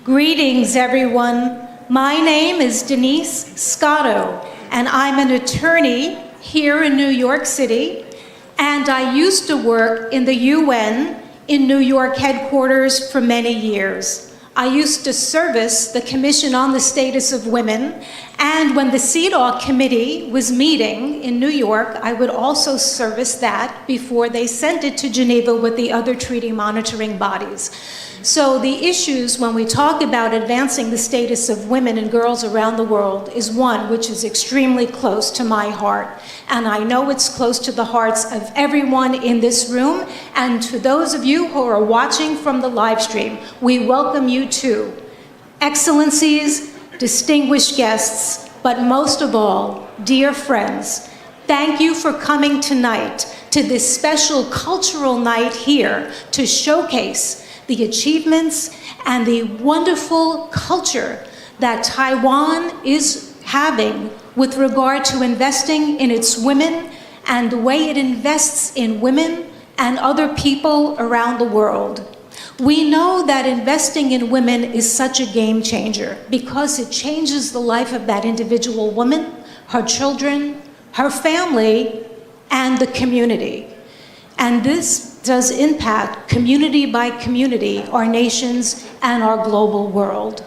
Greetings, everyone. My name is Denise Scotto, and I'm an attorney here in New York City, and I used to work in the UN in New York headquarters for many years. I used to service the Commission on the Status of Women, and when the CEDAW committee was meeting in New York, I would also service that before they sent it to Geneva with the other treaty monitoring bodies. So the issues when we talk about advancing the status of women and girls around the world is one which is extremely close to my heart. And I know it's close to the hearts of everyone in this room. And to those of you who are watching from the live stream, we welcome you too. Excellencies, distinguished guests, but most of all, dear friends, thank you for coming tonight to this special cultural night here to showcase the achievements and the wonderful culture that Taiwan is having with regard to investing in its women and the way it invests in women and other people around the world. We know that investing in women is such a game changer because it changes the life of that individual woman, her children, her family, and the community. And this does impact community by community, our nations and our global world.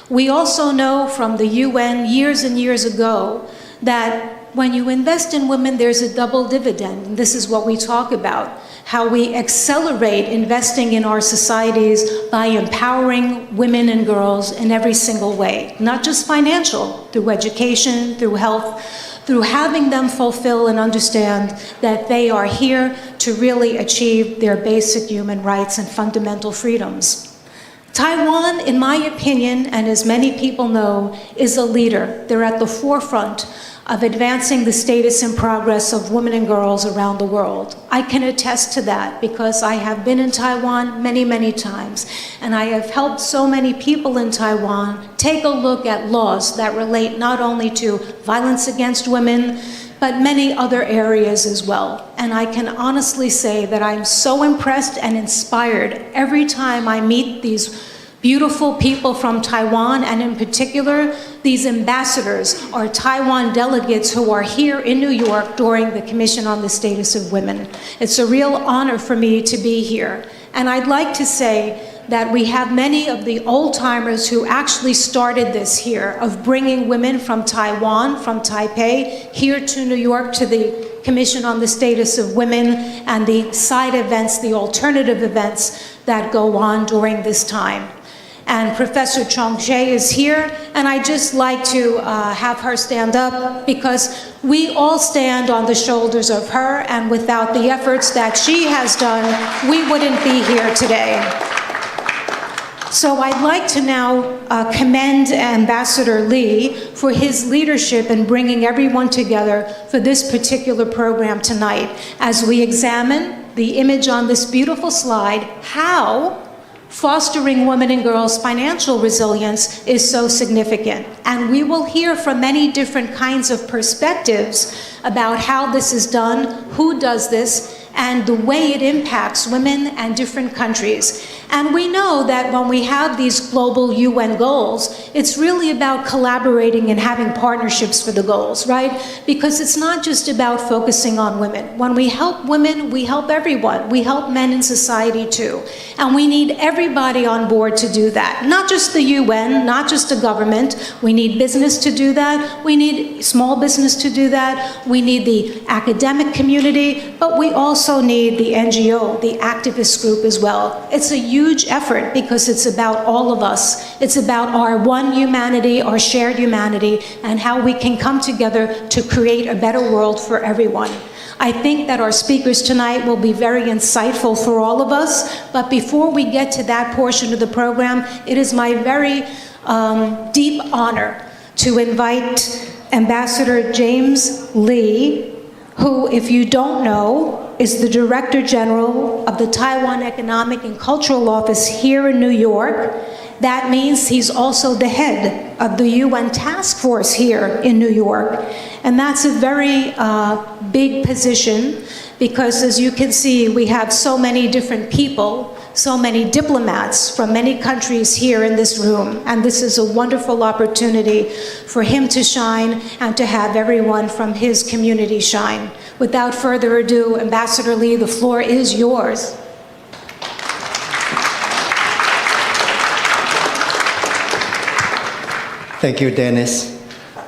We also know from the UN years and years ago that when you invest in women, there's a double dividend. And this is what we talk about, how we accelerate investing in our societies by empowering women and girls in every single way, not just financial, through education, through health, through having them fulfill and understand that they are here to really achieve their basic human rights and fundamental freedoms. Taiwan, in my opinion, and as many people know, is a leader. They're at the forefront of advancing the status and progress of women and girls around the world. I can attest to that because I have been in Taiwan many, many times, and I have helped so many people in Taiwan take a look at laws that relate not only to violence against women, but many other areas as well. And I can honestly say that I'm so impressed and inspired every time I meet these beautiful people from Taiwan, and in particular, these ambassadors or Taiwan delegates who are here in New York during the Commission on the Status of Women. It's a real honor for me to be here. And I'd like to say that we have many of the old-timers who actually started this here, of bringing women from Taiwan, from Taipei, here to New York to the Commission on the Status of Women and the side events, the alternative events that go on during this time. And Professor Chong-Che is here, and I'd just like to have her stand up because we all stand on the shoulders of her, and without the efforts that she has done, we wouldn't be here today. So I'd like to now commend Ambassador Lee for his leadership in bringing everyone together for this particular program tonight as we examine the image on this beautiful slide, how fostering women and girls' financial resilience is so significant. And we will hear from many different kinds of perspectives about how this is done, who does this, and the way it impacts women and different countries. And we know that when we have these global UN goals, it's really about collaborating and having partnerships for the goals, right? Because it's not just about focusing on women. When we help women, we help everyone. We help men in society too. And we need everybody on board to do that. Not just the UN, not just the government. We need business to do that. We need small business to do that. We need the academic community, but we also need the NGO, the activist group as well. It's a huge effort because it's about all of us. It's about our one humanity, our shared humanity, and how we can come together to create a better world for everyone. I think that our speakers tonight will be very insightful for all of us, but before we get to that portion of the program, it is my very deep honor to invite Ambassador James Lee, who, if you don't know, is the Director General of the Taiwan Economic and Cultural Office here in New York. That means he's also the head of the UN task force here in New York. And that's a very big position because, as you can see, we have so many different people so many diplomats from many countries here in this room. And this is a wonderful opportunity for him to shine and to have everyone from his community shine. Without further ado, Ambassador Lee, the floor is yours. Thank you, Dennis.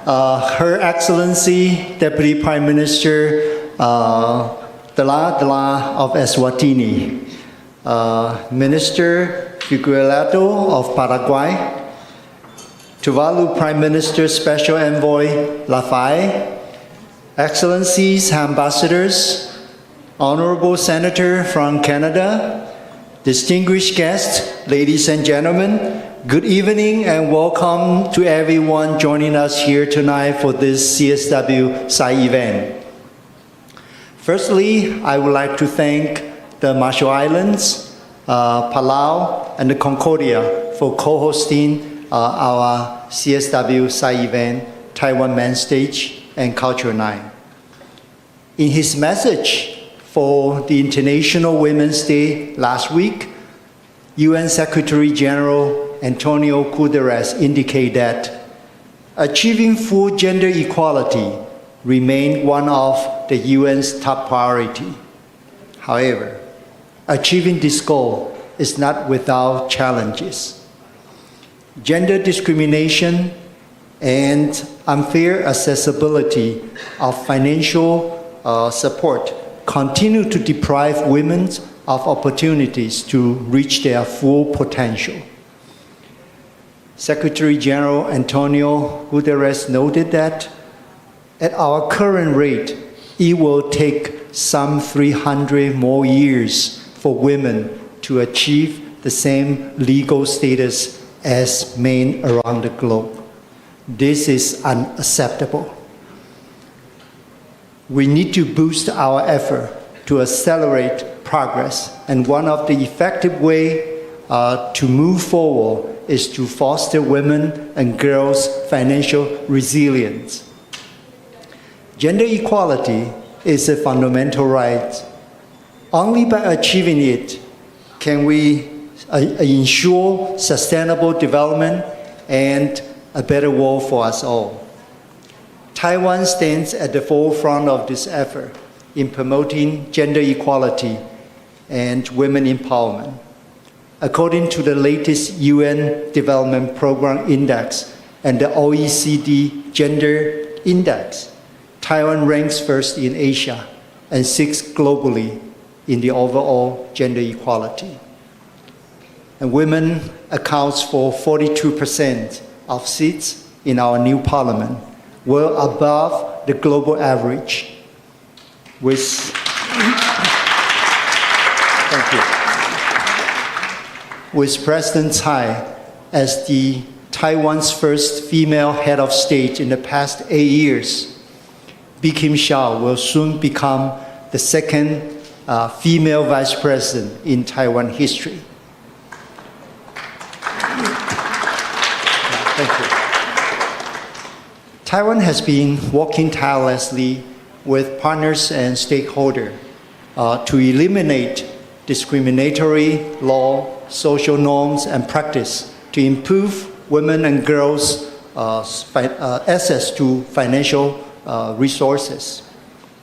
Her Excellency, Deputy Prime Minister Dela of Eswatini, Minister Figueiredo of Paraguay, Tuvalu Prime Minister Special Envoy Lafay, Excellencies, Ambassadors, Honorable Senator from Canada, distinguished guests, ladies and gentlemen, good evening and welcome to everyone joining us here tonight for this CSW SAI event. Firstly, I would like to thank the Marshall Islands, Palau, and the Concordia for co-hosting our CSW SAI event, Taiwan Main Stage and Culture Night. In his message for the International Women's Day last week, UN Secretary General Antonio Guterres indicated that achieving full gender equality remained one of the UN's top priority. However, achieving this goal is not without challenges. Gender discrimination and unfair accessibility of financial support continue to deprive women of opportunities to reach their full potential. Secretary General Antonio Guterres noted that at our current rate, it will take some 300 more years for women to achieve the same legal status as men around the globe. This is unacceptable. We need to boost our effort to accelerate progress, and one of the effective ways to move forward is to foster women and girls' financial resilience. Gender equality is a fundamental right. Only by achieving it can we ensure sustainable development and a better world for us all. Taiwan stands at the forefront of this effort in promoting gender equality and women empowerment. According to the latest UN Development Program Index and the OECD Gender Index, Taiwan ranks first in Asia and sixth globally in the overall gender equality. And women accounts for 42% of seats in our new parliament, well above the global average. With President Tsai as the Taiwan's first female head of state in the past 8 years, Bi Khim Hsiao will soon become the second female vice president in Taiwan history. Thank you. Taiwan has been working tirelessly with partners and stakeholders to eliminate discriminatory law, social norms, and practice to improve women and girls' access to financial resources.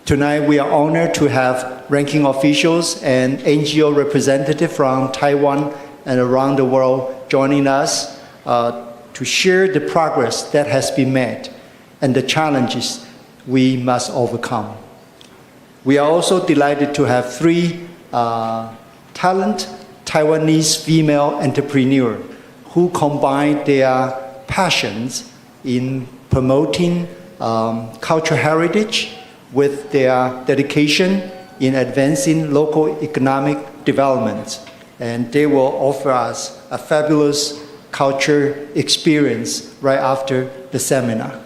Tonight, we are honored to have ranking officials and NGO representatives from Taiwan and around the world joining us to share the progress that has been made and the challenges we must overcome. We are also delighted to have 3 talented Taiwanese female entrepreneurs who combine their passions in promoting cultural heritage with their dedication in advancing local economic development. And they will offer us a fabulous culture experience right after the seminar.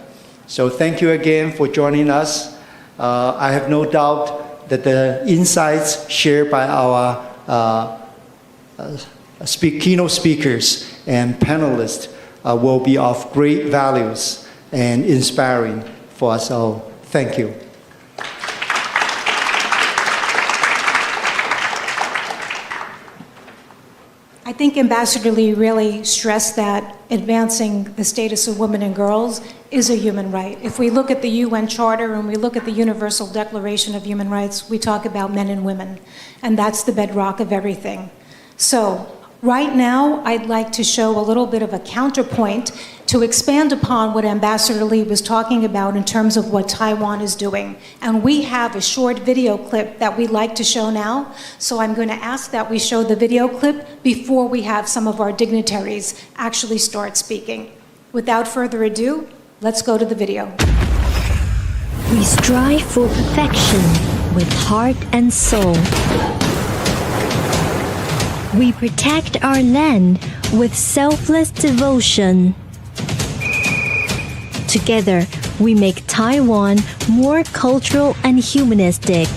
So thank you again for joining us. I have no doubt that the insights shared by our keynote speakers and panelists will be of great values and inspiring for us all. Thank you. think Ambassador Lee really stressed that advancing the status of women and girls is a human right. If we look at the UN Charter and we look at the Universal Declaration of Human Rights, we talk about men and women, and that's the bedrock of everything. So, right now, I'd like to show a little bit of a counterpoint to expand upon what Ambassador Lee was talking about in terms of what Taiwan is doing. And we have a short video clip that we'd like to show now. So I'm going to ask that we show the video clip before we have some of our dignitaries actually start speaking. Without further ado, let's go to the video. We strive for perfection with heart and soul. We protect our land with selfless devotion. Together, we make Taiwan more cultural and humanistic.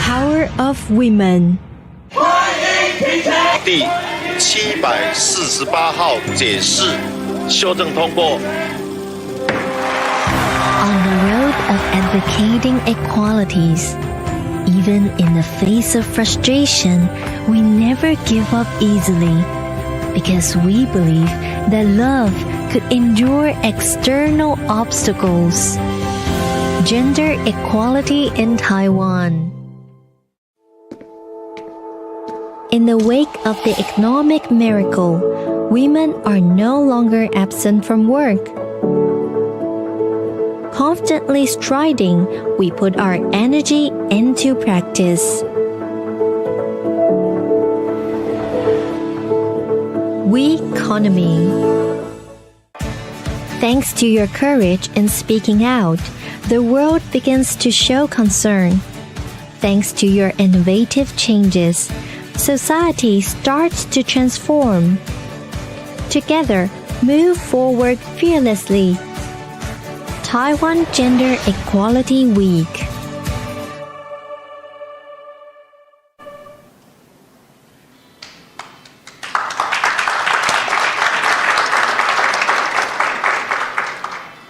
Power of women. 第748号解释修正通过。 On the road of advocating equalities, even in the face of frustration, we never give up easily, because we believe that love could endure external obstacles. Gender equality in Taiwan. In the wake of the economic miracle, women are no longer absent from work. Constantly striding, we put our energy into practice. We economy. Thanks to your courage in speaking out, the world begins to show concern. Thanks to your innovative changes, society starts to transform. Together, move forward fearlessly. Taiwan Gender Equality Week.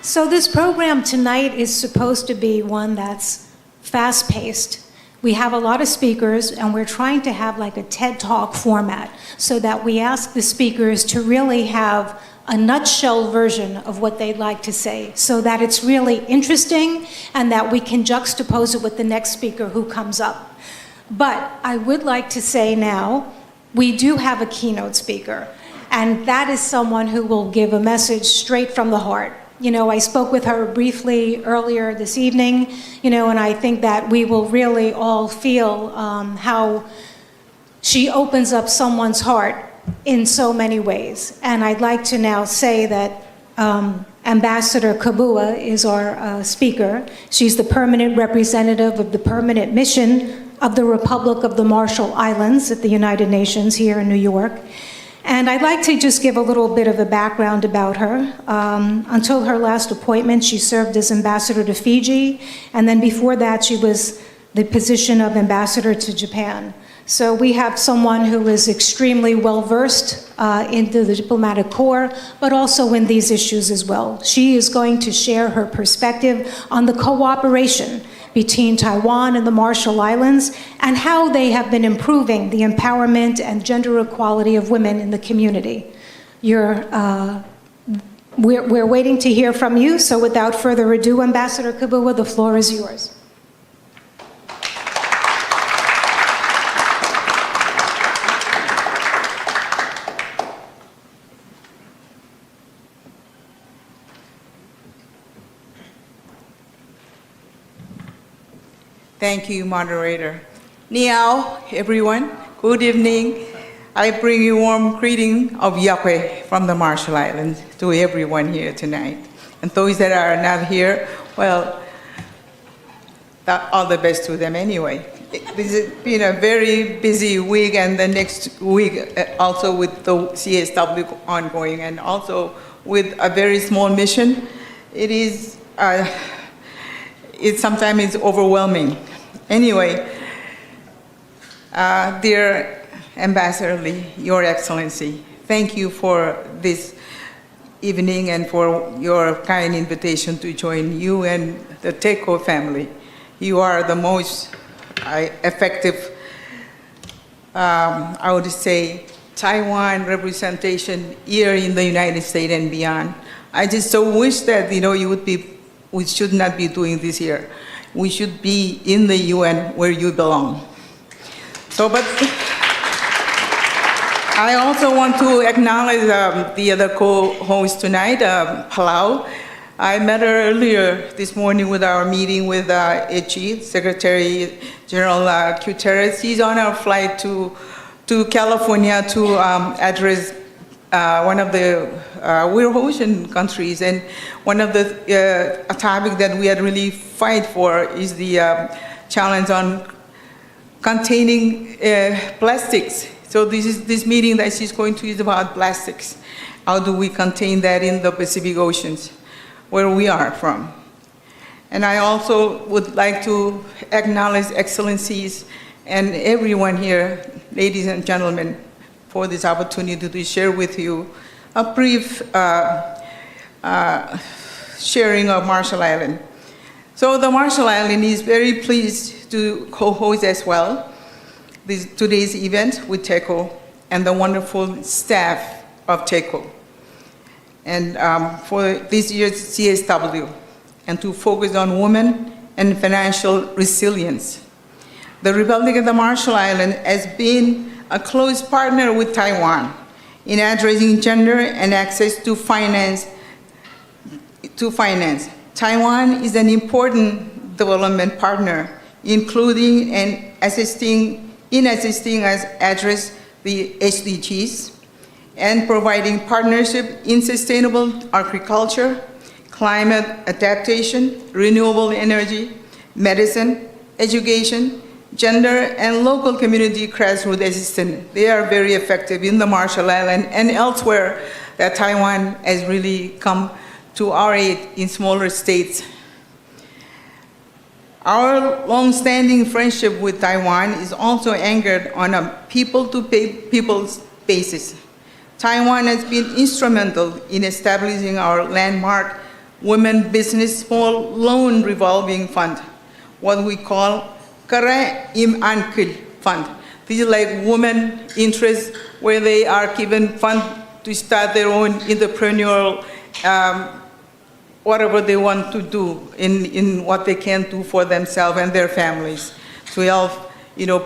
So this program tonight is supposed to be one that's fast-paced. We have a lot of speakers, and we're trying to have like a TED Talk format so that we ask the speakers to really have a nutshell version of what they'd like to say so that it's really interesting and that we can juxtapose it with the next speaker who comes up. But I would like to say now, we do have a keynote speaker, and that is someone who will give a message straight from the heart. You know, I spoke with her briefly earlier this evening, you know, and I think that we will really all feel how she opens up someone's heart in so many ways. And I'd like to now say that Ambassador Kabua is our speaker. She's the permanent representative of the permanent mission of the Republic of the Marshall Islands at the United Nations here in New York. And I'd like to just give a little bit of a background about her. Until her last appointment, she served as ambassador to Fiji, and then before that, she was the position of ambassador to Japan. So we have someone who is extremely well-versed into the diplomatic corps, but also in these issues as well. She is going to share her perspective on the cooperation between Taiwan and the Marshall Islands and how they have been improving the empowerment and gender equality of women in the community. We're waiting to hear from you, so without further ado, Ambassador Kabua, the floor is yours. Thank you, moderator. Ni hao, everyone. Good evening. I bring you warm greeting of Yahweh from the Marshall Islands to everyone here tonight. And those that are not here, well, all the best to them anyway. This has been a very busy week, and the next week also with the CSW ongoing, and also with a very small mission. It sometimes is overwhelming. Anyway, dear Ambassador Lee, Your Excellency, thank you for this evening and for your kind invitation to join you and the TECO family. You are the most effective I would say, Taiwan representation here in the United States and beyond. I just so wish that, we should not be doing this here. We should be in the UN where you belong. But I also want to acknowledge the other co-host tonight, Palau. I met her earlier this morning with our meeting with HE, Secretary General Guterres. She's on our flight to California to address one of the we're ocean countries, and one of the topic that we had really fight for is the challenge on containing plastics. So this meeting that she's going to is about plastics. How do we contain that in the Pacific Oceans, where we are from? And I also would like to acknowledge excellencies and everyone here, ladies and gentlemen, for this opportunity to share with you a brief sharing of Marshall Island. So the Marshall Island is very pleased to co-host as well today's event with TECO and the wonderful staff of TECO, and for this year's CSW, and to focus on women and financial resilience. The Republic of the Marshall Islands has been a close partner with Taiwan in addressing gender and access to finance. Taiwan is an important development partner, including and assisting us address the SDGs and providing partnership in sustainable agriculture, climate adaptation, renewable energy, medicine, education, gender, and local community grassroots assistance. They are very effective in the Marshall Islands and elsewhere that Taiwan has really come to our aid in smaller states. Our long-standing friendship with Taiwan is also anchored on a people-to-people basis. Taiwan has been instrumental in establishing our landmark Women Business Small Loan Revolving Fund, what we call Kare Im An Kil Fund. This is like women interest where they are given fund to start their own entrepreneurial whatever they want to do in what they can do for themselves and their families to help,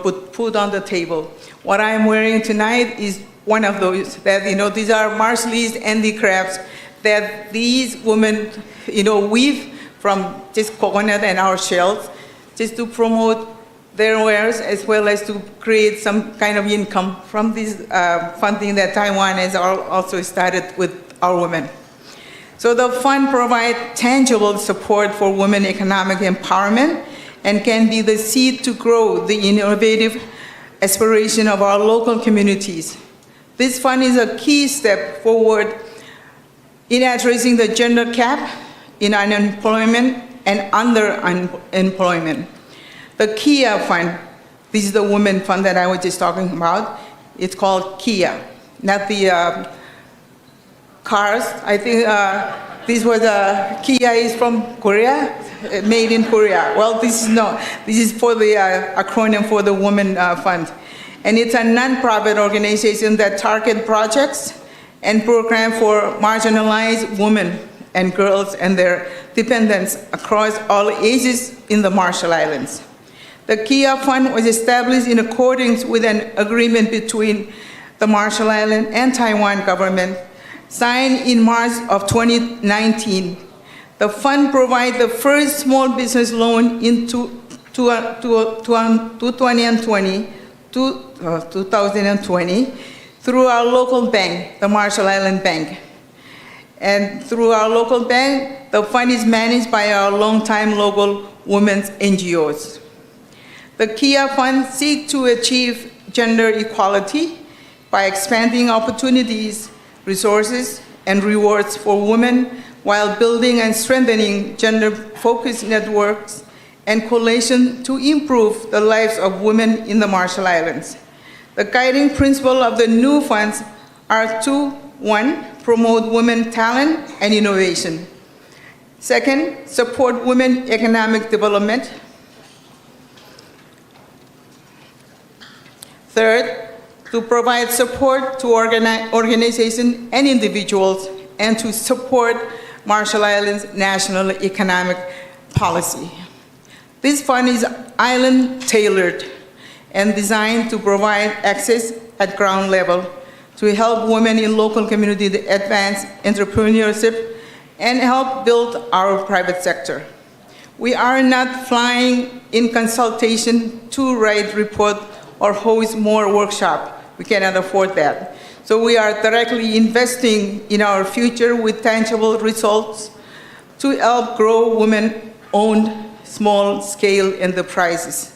put food on the table. What I'm wearing tonight is one of those that, these are Marshallese handicrafts that these women, weave from just coconut and our shells, just to promote their wares as well as to create some kind of income from this funding that Taiwan has also started with our women. So the fund provides tangible support for women economic empowerment and can be the seed to grow the innovative aspiration of our local communities. This fund is a key step forward in addressing the gender gap in unemployment and underemployment. The Kia Fund, this is the women fund that I was just talking about. It's called Kia, not the cars. I think this was Kia is from Korea, made in Korea. Well, this is not. This is for the acronym for the Women Fund. And it's a nonprofit organization that targets projects and programs for marginalized women and girls and their dependents across all ages in the Marshall Islands. The Kia Fund was established in accordance with an agreement between the Marshall Islands and Taiwan government signed in March of 2019. The fund provides the first small business loan in 2020 through our local bank, the Marshall Island Bank. And through our local bank, the fund is managed by our longtime local women's NGOs. The Kia Fund seeks to achieve gender equality by expanding opportunities, resources, and rewards for women while building and strengthening gender-focused networks and coalition to improve the lives of women in the Marshall Islands. The guiding principle of the new funds are two. One, promote women talent and innovation. Second, support women economic development. Third, to provide support to organizations and individuals, and to support Marshall Islands' national economic policy. This fund is island-tailored and designed to provide access at ground level to help women in local communities advance entrepreneurship and help build our private sector. We are not flying in consultation to write report or host more workshops. We cannot afford that. So we are directly investing in our future with tangible results to help grow women-owned small-scale enterprises.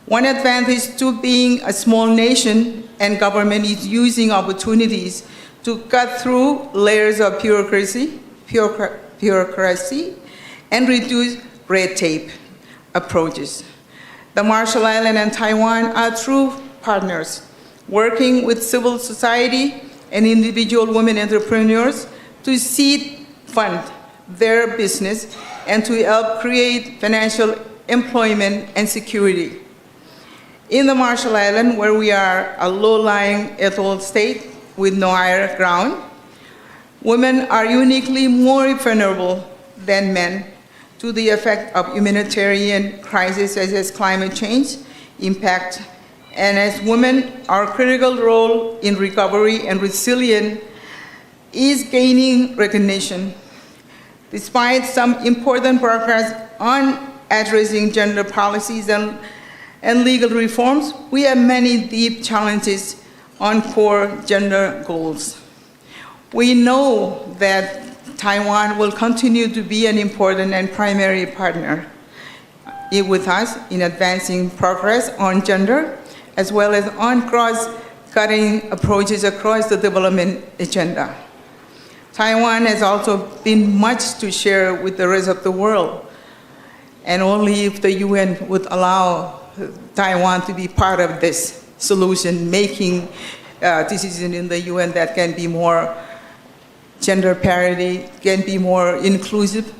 One advantage to being a small nation and government is using opportunities to cut through layers of bureaucracy and reduce red tape approaches. The Marshall Islands and Taiwan are true partners, working with civil society and individual women entrepreneurs to seed fund their business and to help create financial employment and security. In the Marshall Islands, where we are a low-lying atoll state with no higher ground, women are uniquely more vulnerable than men to the effect of humanitarian crises such as climate change impact. And as women, our critical role in recovery and resilience is gaining recognition. Despite some important progress on addressing gender policies and legal reforms, we have many deep challenges on core gender goals. We know that Taiwan will continue to be an important and primary partner with us in advancing progress on gender, as well as on cross-cutting approaches across the development agenda. Taiwan has also been much to share with the rest of the world, and only if the UN would allow Taiwan to be part of this solution-making decision in the UN that can be more gender parity, can be more inclusive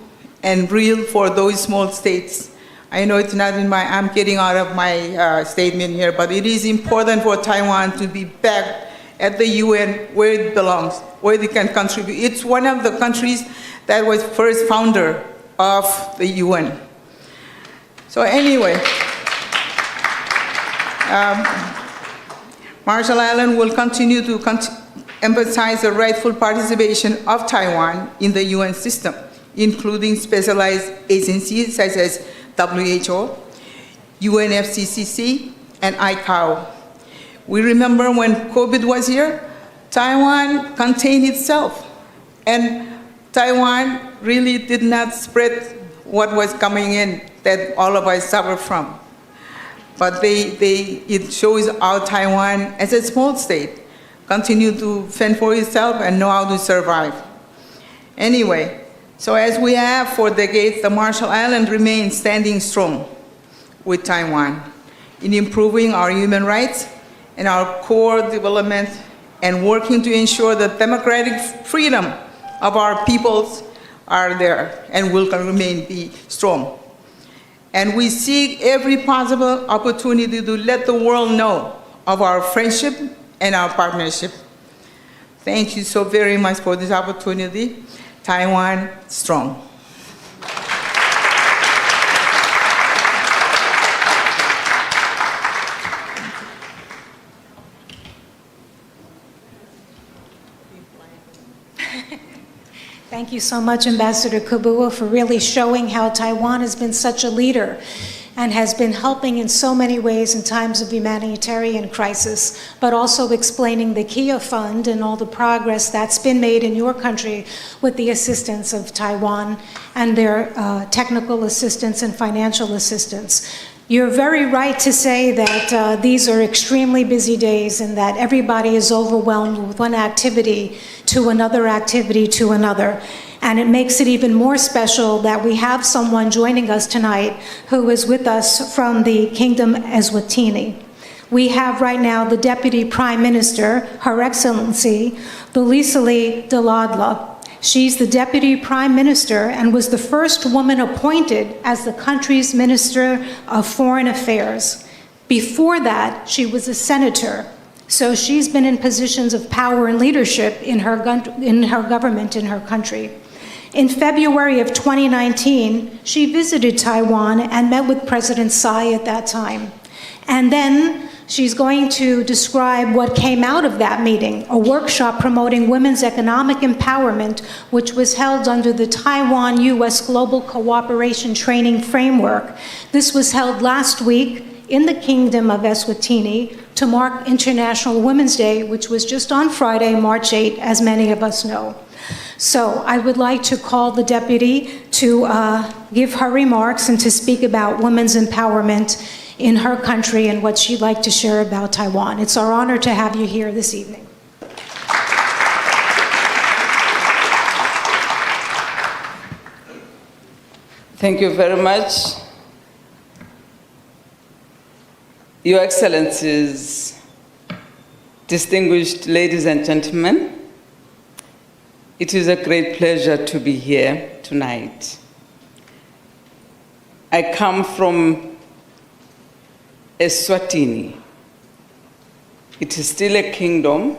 and real for those small states. I know it's not in I'm getting out of my statement here, but it is important for Taiwan to be back at the UN where it belongs, where they can contribute. It's one of the countries that was first founder of the UN. So anyway, Marshall Islands will continue to emphasize the rightful participation of Taiwan in the UN system, including specialized agencies such as WHO, UNFCCC, and ICAO. We remember when COVID was here, Taiwan contained itself, and Taiwan really did not spread what was coming in that all of us suffer from. But it shows how Taiwan, as a small state, continue to fend for itself and know how to survive. Anyway, so as we have for decades, the Marshall Islands remain standing strong with Taiwan in improving our human rights and our core development and working to ensure the democratic freedom of our peoples are there and will remain be strong. And we seek every possible opportunity to let the world know of our friendship and our partnership. Thank you so very much for this opportunity. Taiwan strong. Thank you so much, Ambassador Kabua, for really showing how Taiwan has been such a leader and has been helping in so many ways in times of humanitarian crisis, but also explaining the Kia Fund and all the progress that's been made in your country with the assistance of Taiwan and their technical assistance and financial assistance. You're very right to say that these are extremely busy days and that everybody is overwhelmed with one activity to another activity to another. And it makes it even more special that we have someone joining us tonight who is with us from the Kingdom Eswatini. We have right now the Deputy Prime Minister, Her Excellency, Lucia Deladla. She's the Deputy Prime Minister and was the first woman appointed as the country's Minister of Foreign Affairs. Before that, she was a senator. So she's been in positions of power and leadership in her government, in her country. In February of 2019, she visited Taiwan and met with President Tsai at that time. And then she's going to describe what came out of that meeting, a workshop promoting women's economic empowerment, which was held under the Taiwan-U.S. Global Cooperation Training Framework. This was held last week in the Kingdom of Eswatini to mark International Women's Day, which was just on Friday, March 8, as many of us know. So I would like to call the deputy to give her remarks and to speak about women's empowerment in her country and what she'd like to share about Taiwan. It's our honor to have you here this evening. Thank you very much. Your Excellencies, distinguished ladies and gentlemen, it is a great pleasure to be here tonight. I come from Eswatini. It is still a kingdom,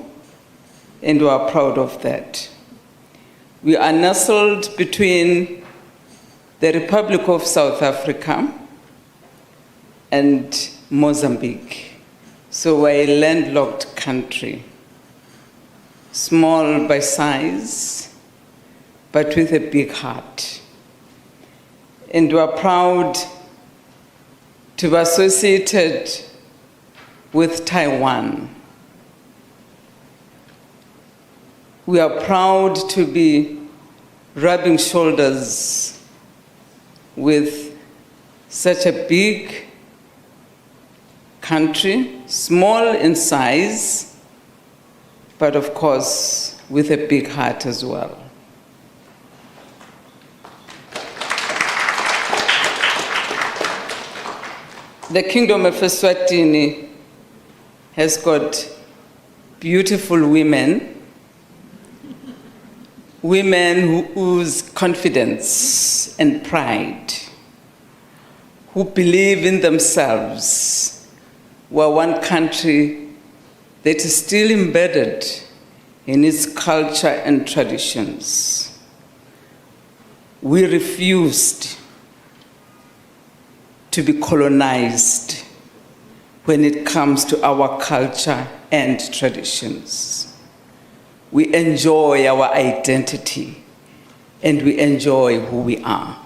and we are proud of that. We are nestled between the Republic of South Africa and Mozambique. So we're a landlocked country, small by size, but with a big heart. And we're proud to be associated with Taiwan. We are proud to be rubbing shoulders with such a big country, small in size, but of course with a big heart as well. The Kingdom of Eswatini has got beautiful women, women whose confidence and pride, who believe in themselves. We're one country that is still embedded in its culture and traditions. We refused to be colonized when it comes to our culture and traditions. We enjoy our identity and we enjoy who we are.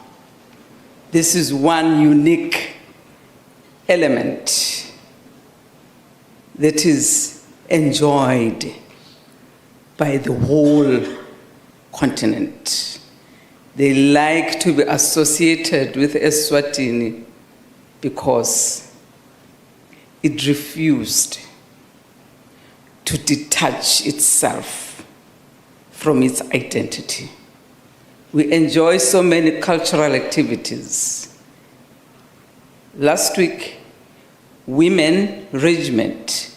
This is one unique element that is enjoyed by the whole continent. They like to be associated with Eswatini because it refused to detach itself from its identity. We enjoy so many cultural activities. Last week, Women Regiment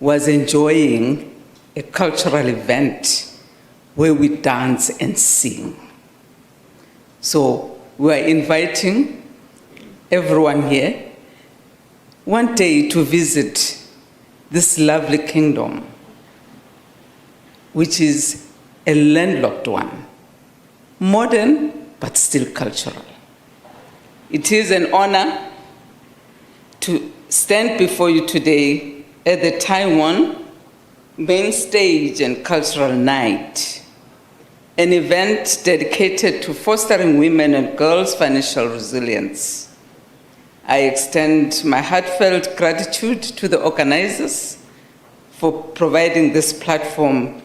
was enjoying a cultural event where we dance and sing. So we are inviting everyone here one day to visit this lovely kingdom, which is a landlocked one, modern but still cultural. It is an honor to stand before you today at the Taiwan Main Stage and Cultural Night, an event dedicated to fostering women and girls' financial resilience. I extend my heartfelt gratitude to the organizers for providing this platform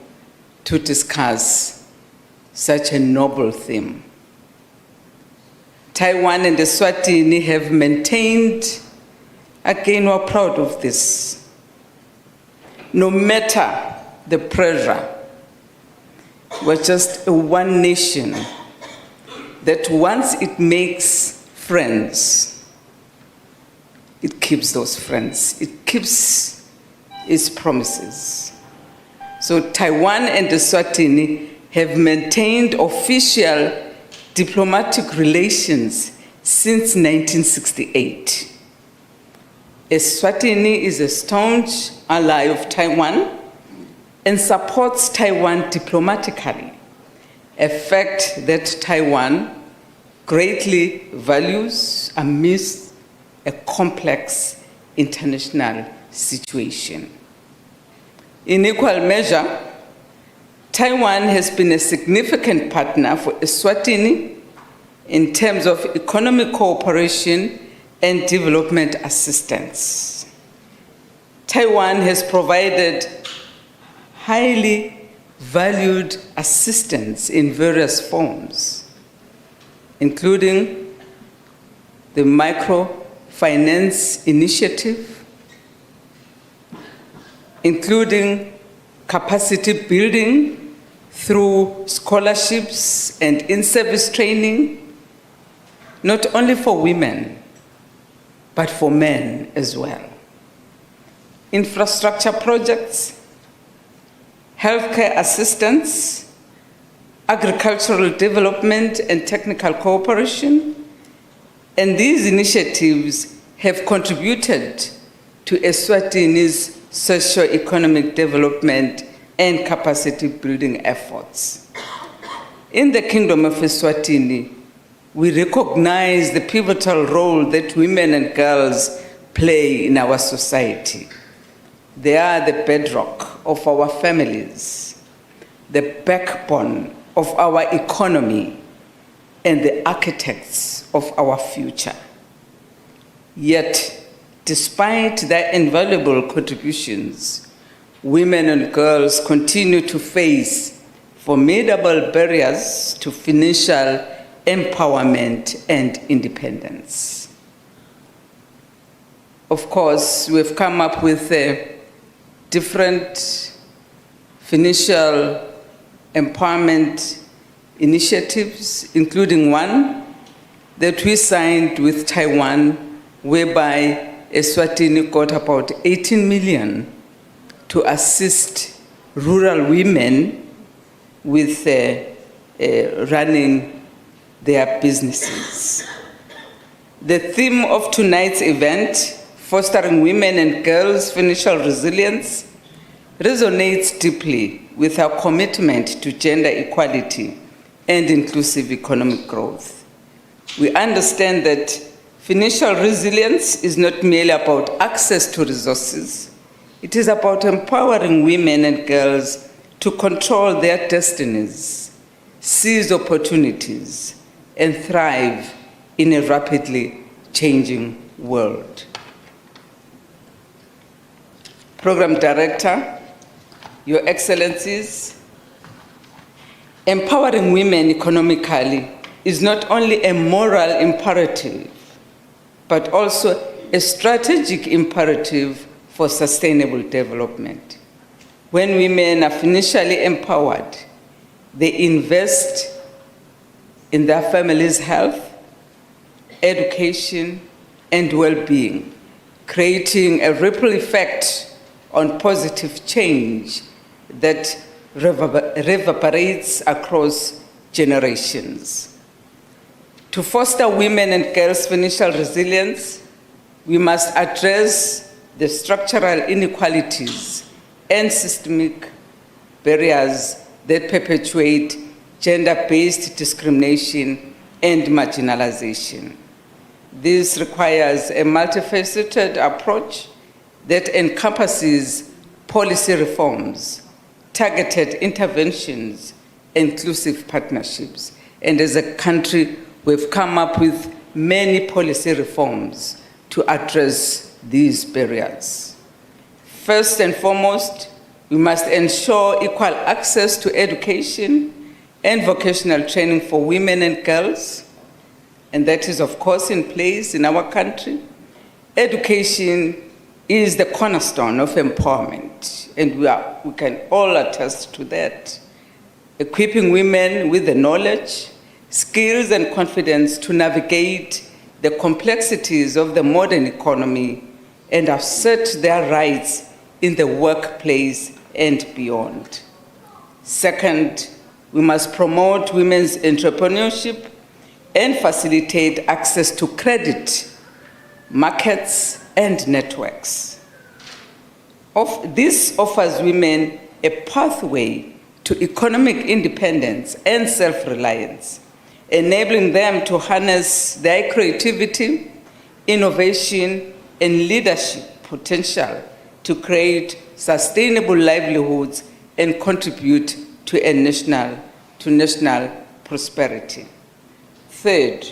to discuss such a noble theme. Taiwan and Eswatini have maintained, again, we're proud of this, no matter the pressure, we're just a one nation that once it makes friends, it keeps those friends, it keeps its promises. So Taiwan and Eswatini have maintained official diplomatic relations since 1968. Eswatini is a staunch ally of Taiwan and supports Taiwan diplomatically, a fact that Taiwan greatly values amidst a complex international situation. In equal measure, Taiwan has been a significant partner for Eswatini in terms of economic cooperation and development assistance. Taiwan has provided highly valued assistance in various forms, including the microfinance initiative, including capacity building through scholarships and in-service training, not only for women, but for men as well. Infrastructure projects, healthcare assistance, agricultural development and technical cooperation, and these initiatives have contributed to Eswatini's socio-economic development and capacity building efforts. In the Kingdom of Eswatini, we recognize the pivotal role that women and girls play in our society. They are the bedrock of our families, the backbone of our economy, and the architects of our future. Yet, despite their invaluable contributions, women and girls continue to face formidable barriers to financial empowerment and independence. Of course, we've come up with different financial empowerment initiatives, including one that we signed with Taiwan, whereby Eswatini got about 18 million to assist rural women with running their businesses. The theme of tonight's event, fostering women and girls' financial resilience, resonates deeply with our commitment to gender equality and inclusive economic growth. We understand that financial resilience is not merely about access to resources. It is about empowering women and girls to control their destinies, seize opportunities, and thrive in a rapidly changing world. Program Director, Your Excellencies, empowering women economically is not only a moral imperative, but also a strategic imperative for sustainable development. When women are financially empowered, they invest in their family's health, education, and well-being, creating a ripple effect on positive change that reverberates across generations. To foster women and girls' financial resilience, we must address the structural inequalities and systemic barriers that perpetuate gender-based discrimination and marginalization. This requires a multifaceted approach that encompasses policy reforms, targeted interventions, inclusive partnerships. And as a country, we've come up with many policy reforms to address these barriers. First and foremost, we must ensure equal access to education and vocational training for women and girls, and that is, of course, in place in our country. Education is the cornerstone of empowerment, and we can all attest to that. Equipping women with the knowledge, skills, and confidence to navigate the complexities of the modern economy and assert their rights in the workplace and beyond. Second, we must promote women's entrepreneurship and facilitate access to credit, markets, and networks. This offers women a pathway to economic independence and self-reliance, enabling them to harness their creativity, innovation, and leadership potential to create sustainable livelihoods and contribute to national prosperity. Third,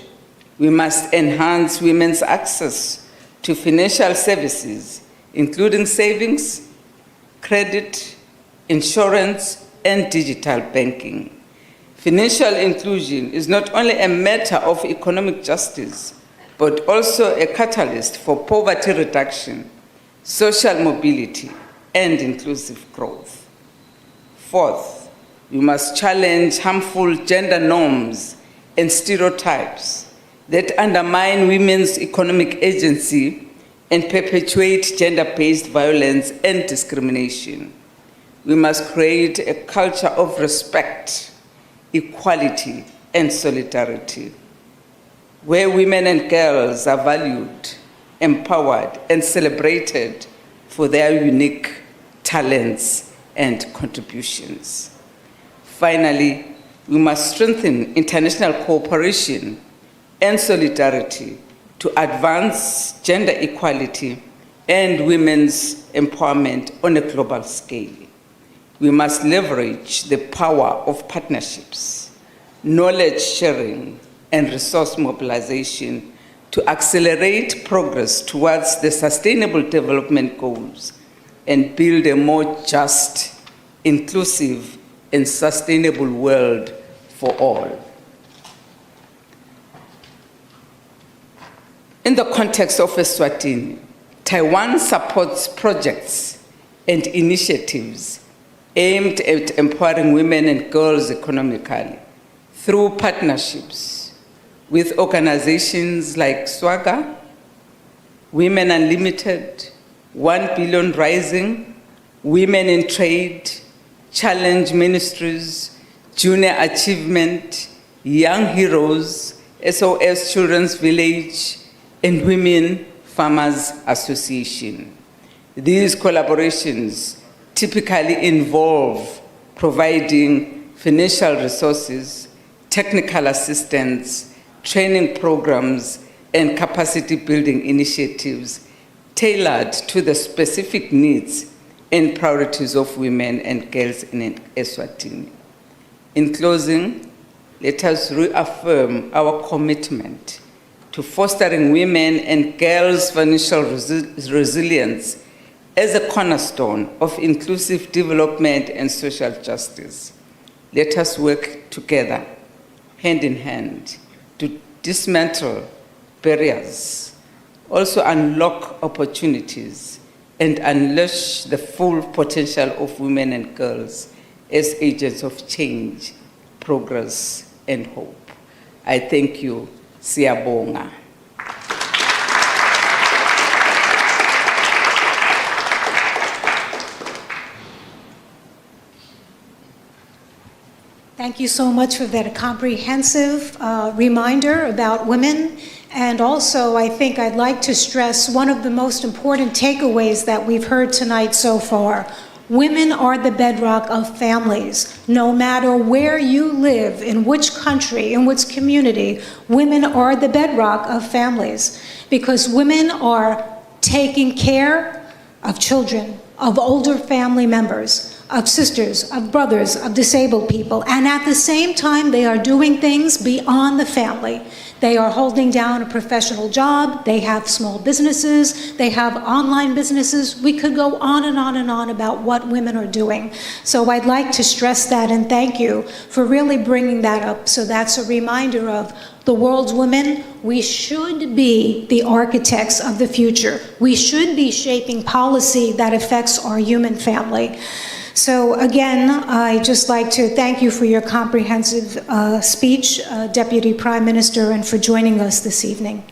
we must enhance women's access to financial services, including savings, credit, insurance, and digital banking. Financial inclusion is not only a matter of economic justice, but also a catalyst for poverty reduction, social mobility, and inclusive growth. Fourth, we must challenge harmful gender norms and stereotypes that undermine women's economic agency and perpetuate gender-based violence and discrimination. We must create a culture of respect, equality, and solidarity, where women and girls are valued, empowered, and celebrated for their unique talents and contributions. Finally, we must strengthen international cooperation and solidarity to advance gender equality and women's empowerment on a global scale. We must leverage the power of partnerships, knowledge sharing, and resource mobilization to accelerate progress towards the Sustainable Development Goals and build a more just, inclusive, and sustainable world for all. In the context of Eswatini, Taiwan supports projects and initiatives aimed at empowering women and girls economically through partnerships with organizations like SWAGA, Women Unlimited, 1 Billion Rising, Women in Trade, Challenge Ministries, Junior Achievement, Young Heroes, SOS Children's Village, and Women Farmers Association. These collaborations typically involve providing financial resources, technical assistance, training programs, and capacity building initiatives tailored to the specific needs and priorities of women and girls in Eswatini. In closing, let us reaffirm our commitment to fostering women and girls' financial resilience as a cornerstone of inclusive development and social justice. Let us work together, hand in hand, to dismantle barriers, also unlock opportunities, and unleash the full potential of women and girls as agents of change, progress, and hope. I thank you. Siyabonga. Thank you so much for that comprehensive reminder about women. And also, I think I'd like to stress one of the most important takeaways that we've heard tonight so far. Women are the bedrock of families. No matter where you live, in which country, in which community, women are the bedrock of families because women are taking care of children, of older family members, of sisters, of brothers, of disabled people, and at the same time, they are doing things beyond the family. They are holding down a professional job, they have small businesses, they have online businesses. We could go on and on and on about what women are doing. So I'd like to stress that and thank you for really bringing that up. So that's a reminder of the world's women. We should be the architects of the future. We should be shaping policy that affects our human family. So again, I'd just like to thank you for your comprehensive speech, Deputy Prime Minister, and for joining us this evening.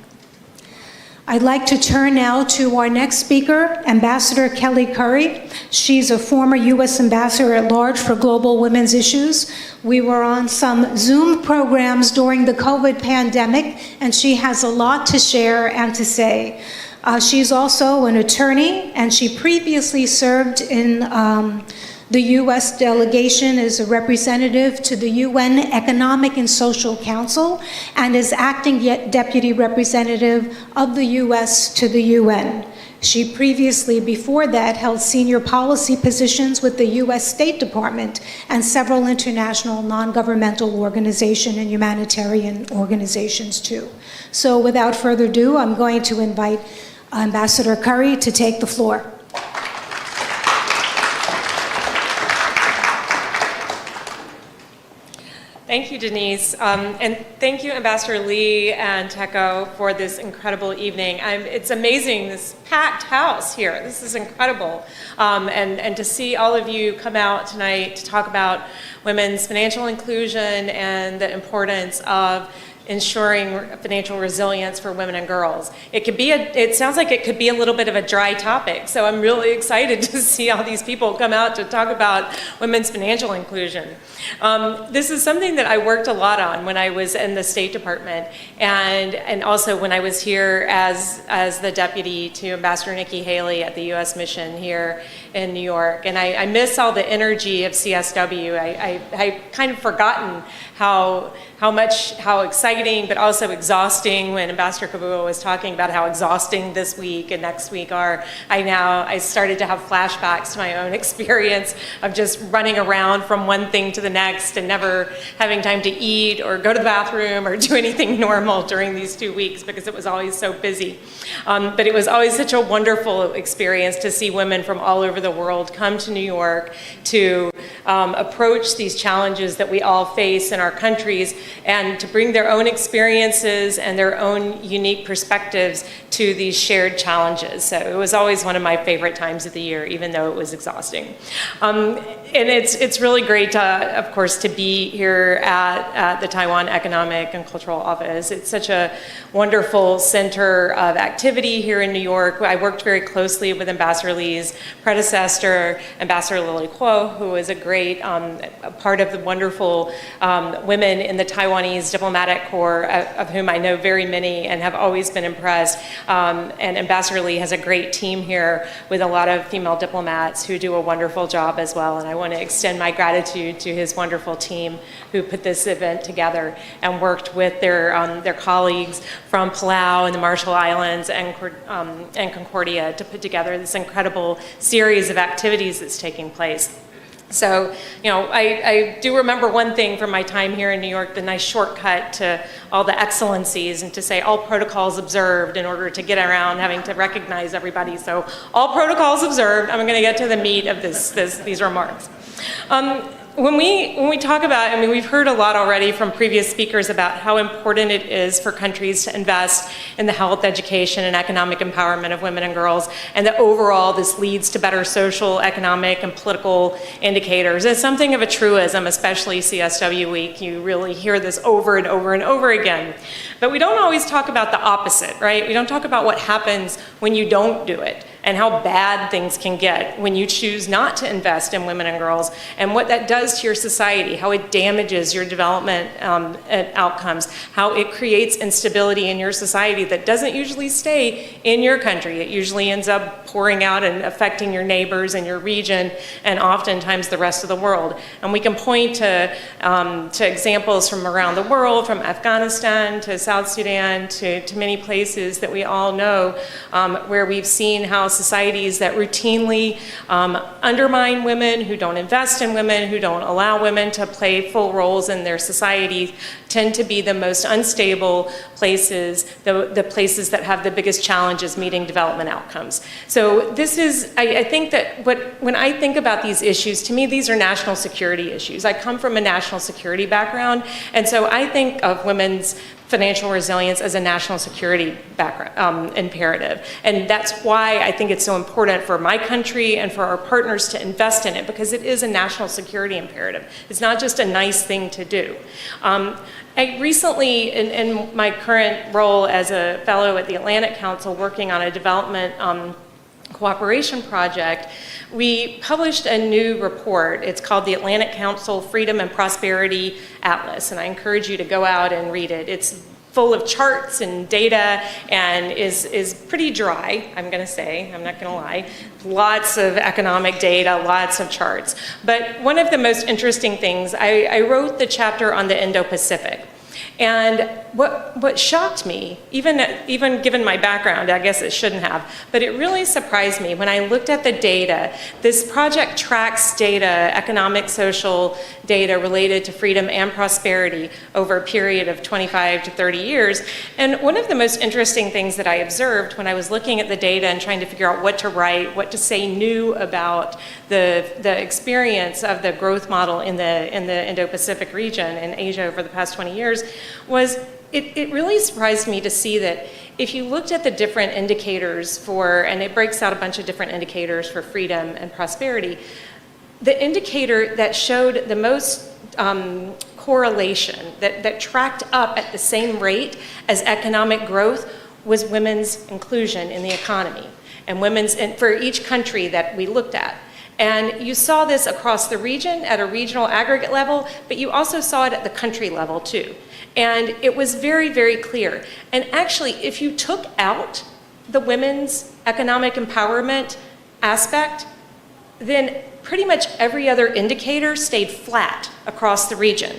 I'd like to turn now to our next speaker, Ambassador Kelly Curry. She's a former U.S. Ambassador at Large for Global Women's Issues. We were on some Zoom programs during the COVID pandemic, and she has a lot to share and to say. She's also an attorney, and she previously served in the U.S. delegation as a representative to the UN Economic and Social Council and is acting deputy representative of the U.S. to the UN. She previously, before that, held senior policy positions with the U.S. State Department and several international non-governmental organization and humanitarian organizations too. So without further ado, I'm going to invite Ambassador Curry to take the floor. Thank you, Denise. And thank you, Ambassador Lee and Teko, for this incredible evening. It's amazing, this packed house here. This is incredible. And to see all of you come out tonight to talk about women's financial inclusion and the importance of ensuring financial resilience for women and girls. It sounds like it could be a little bit of a dry topic, so I'm really excited to see all these people come out to talk about women's financial inclusion. This is something that I worked a lot on when I was in the State Department, and also when I was here as the deputy to Ambassador Nikki Haley at the U.S. mission here in New York. And I miss all the energy of CSW. I kind of forgotten how exciting but also exhausting, when Ambassador Kabua was talking about how exhausting this week and next week are. I started to have flashbacks to my own experience of just running around from one thing to the next and never having time to eat or go to the bathroom or do anything normal during these 2 weeks because it was always so busy. But it was always such a wonderful experience to see women from all over the world come to New York to approach these challenges that we all face in our countries and to bring their own experiences and their own unique perspectives to these shared challenges. So it was always one of my favorite times of the year, even though it was exhausting. And it's really great, of course, to be here at the Taiwan Economic and Cultural Office. It's such a wonderful center of activity here in New York. I worked very closely with Ambassador Lee's predecessor, Ambassador Lily Kuo, who is a great part of the wonderful women in the Taiwanese diplomatic corps, of whom I know very many and have always been impressed. And Ambassador Lee has a great team here with a lot of female diplomats who do a wonderful job as well. And I want to extend my gratitude to his wonderful team who put this event together and worked with their colleagues from Palau and the Marshall Islands and Concordia to put together this incredible series of activities that's taking place. So, I do remember one thing from my time here in New York, the nice shortcut to all the excellencies, and to say all protocols observed in order to get around having to recognize everybody. So all protocols observed. I'm going to get to the meat of these remarks. When we talk about, we've heard a lot already from previous speakers about how important it is for countries to invest in the health, education, and economic empowerment of women and girls, and that overall this leads to better social, economic, and political indicators. It's something of a truism, especially CSW Week. You really hear this over and over and over again. But we don't always talk about the opposite, right? We don't talk about what happens when you don't do it, and how bad things can get when you choose not to invest in women and girls, and what that does to your society, how it damages your development outcomes, how it creates instability in your society that doesn't usually stay in your country. It usually ends up pouring out and affecting your neighbors and your region, and oftentimes the rest of the world. And we can point to examples from around the world, from Afghanistan to South Sudan to many places that we all know, where we've seen how societies that routinely undermine women, who don't invest in women, who don't allow women to play full roles in their society, tend to be the most unstable places, the places that have the biggest challenges meeting development outcomes. So this is, I think that when I think about these issues, to me these are national security issues. I come from a national security background, and so I think of women's financial resilience as a national security imperative. And that's why I think it's so important for my country and for our partners to invest in it, because it is a national security imperative. It's not just a nice thing to do. I recently, in my current role as a fellow at the Atlantic Council working on a development cooperation project, we published a new report. It's called the Atlantic Council Freedom and Prosperity Atlas, and I encourage you to go out and read it. It's full of charts and data and is pretty dry, I'm going to say. I'm not going to lie. Lots of economic data, lots of charts. But one of the most interesting things, I wrote the chapter on the Indo-Pacific. And what shocked me, even given my background, I guess it shouldn't have, but it really surprised me when I looked at the data. This project tracks data, economic, social data related to freedom and prosperity over a period of 25 to 30 years. And one of the most interesting things that I observed when I was looking at the data and trying to figure out what to write, what to say new about the experience of the growth model in the Indo-Pacific region in Asia over the past 20 years, was it really surprised me to see that if you looked at the different indicators for, and it breaks out a bunch of different indicators for freedom and prosperity, the indicator that showed the most correlation, that tracked up at the same rate as economic growth, was women's inclusion in the economy, and for each country that we looked at. And you saw this across the region at a regional aggregate level, but you also saw it at the country level too. And it was very, very clear. And actually, if you took out the women's economic empowerment aspect, then pretty much every other indicator stayed flat across the region,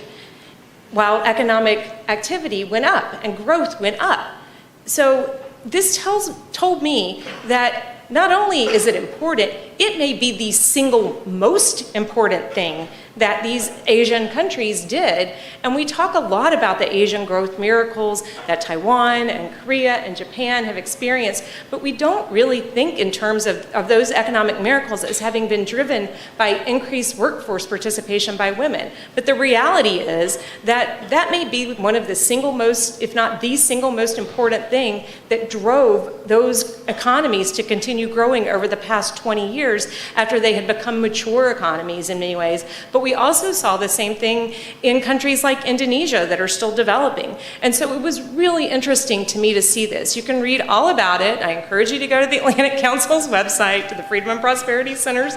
while economic activity went up and growth went up. So this told me that not only is it important, it may be the single most important thing that these Asian countries did. And we talk a lot about the Asian growth miracles that Taiwan and Korea and Japan have experienced, but we don't really think in terms of those economic miracles as having been driven by increased workforce participation by women. But the reality is that that may be one of the single most, if not the single most important thing that drove those economies to continue growing over the past 20 years after they had become mature economies in many ways. But we also saw the same thing in countries like Indonesia that are still developing. And so it was really interesting to me to see this. You can read all about it. I encourage you to go to the Atlantic Council's website, to the Freedom and Prosperity Center's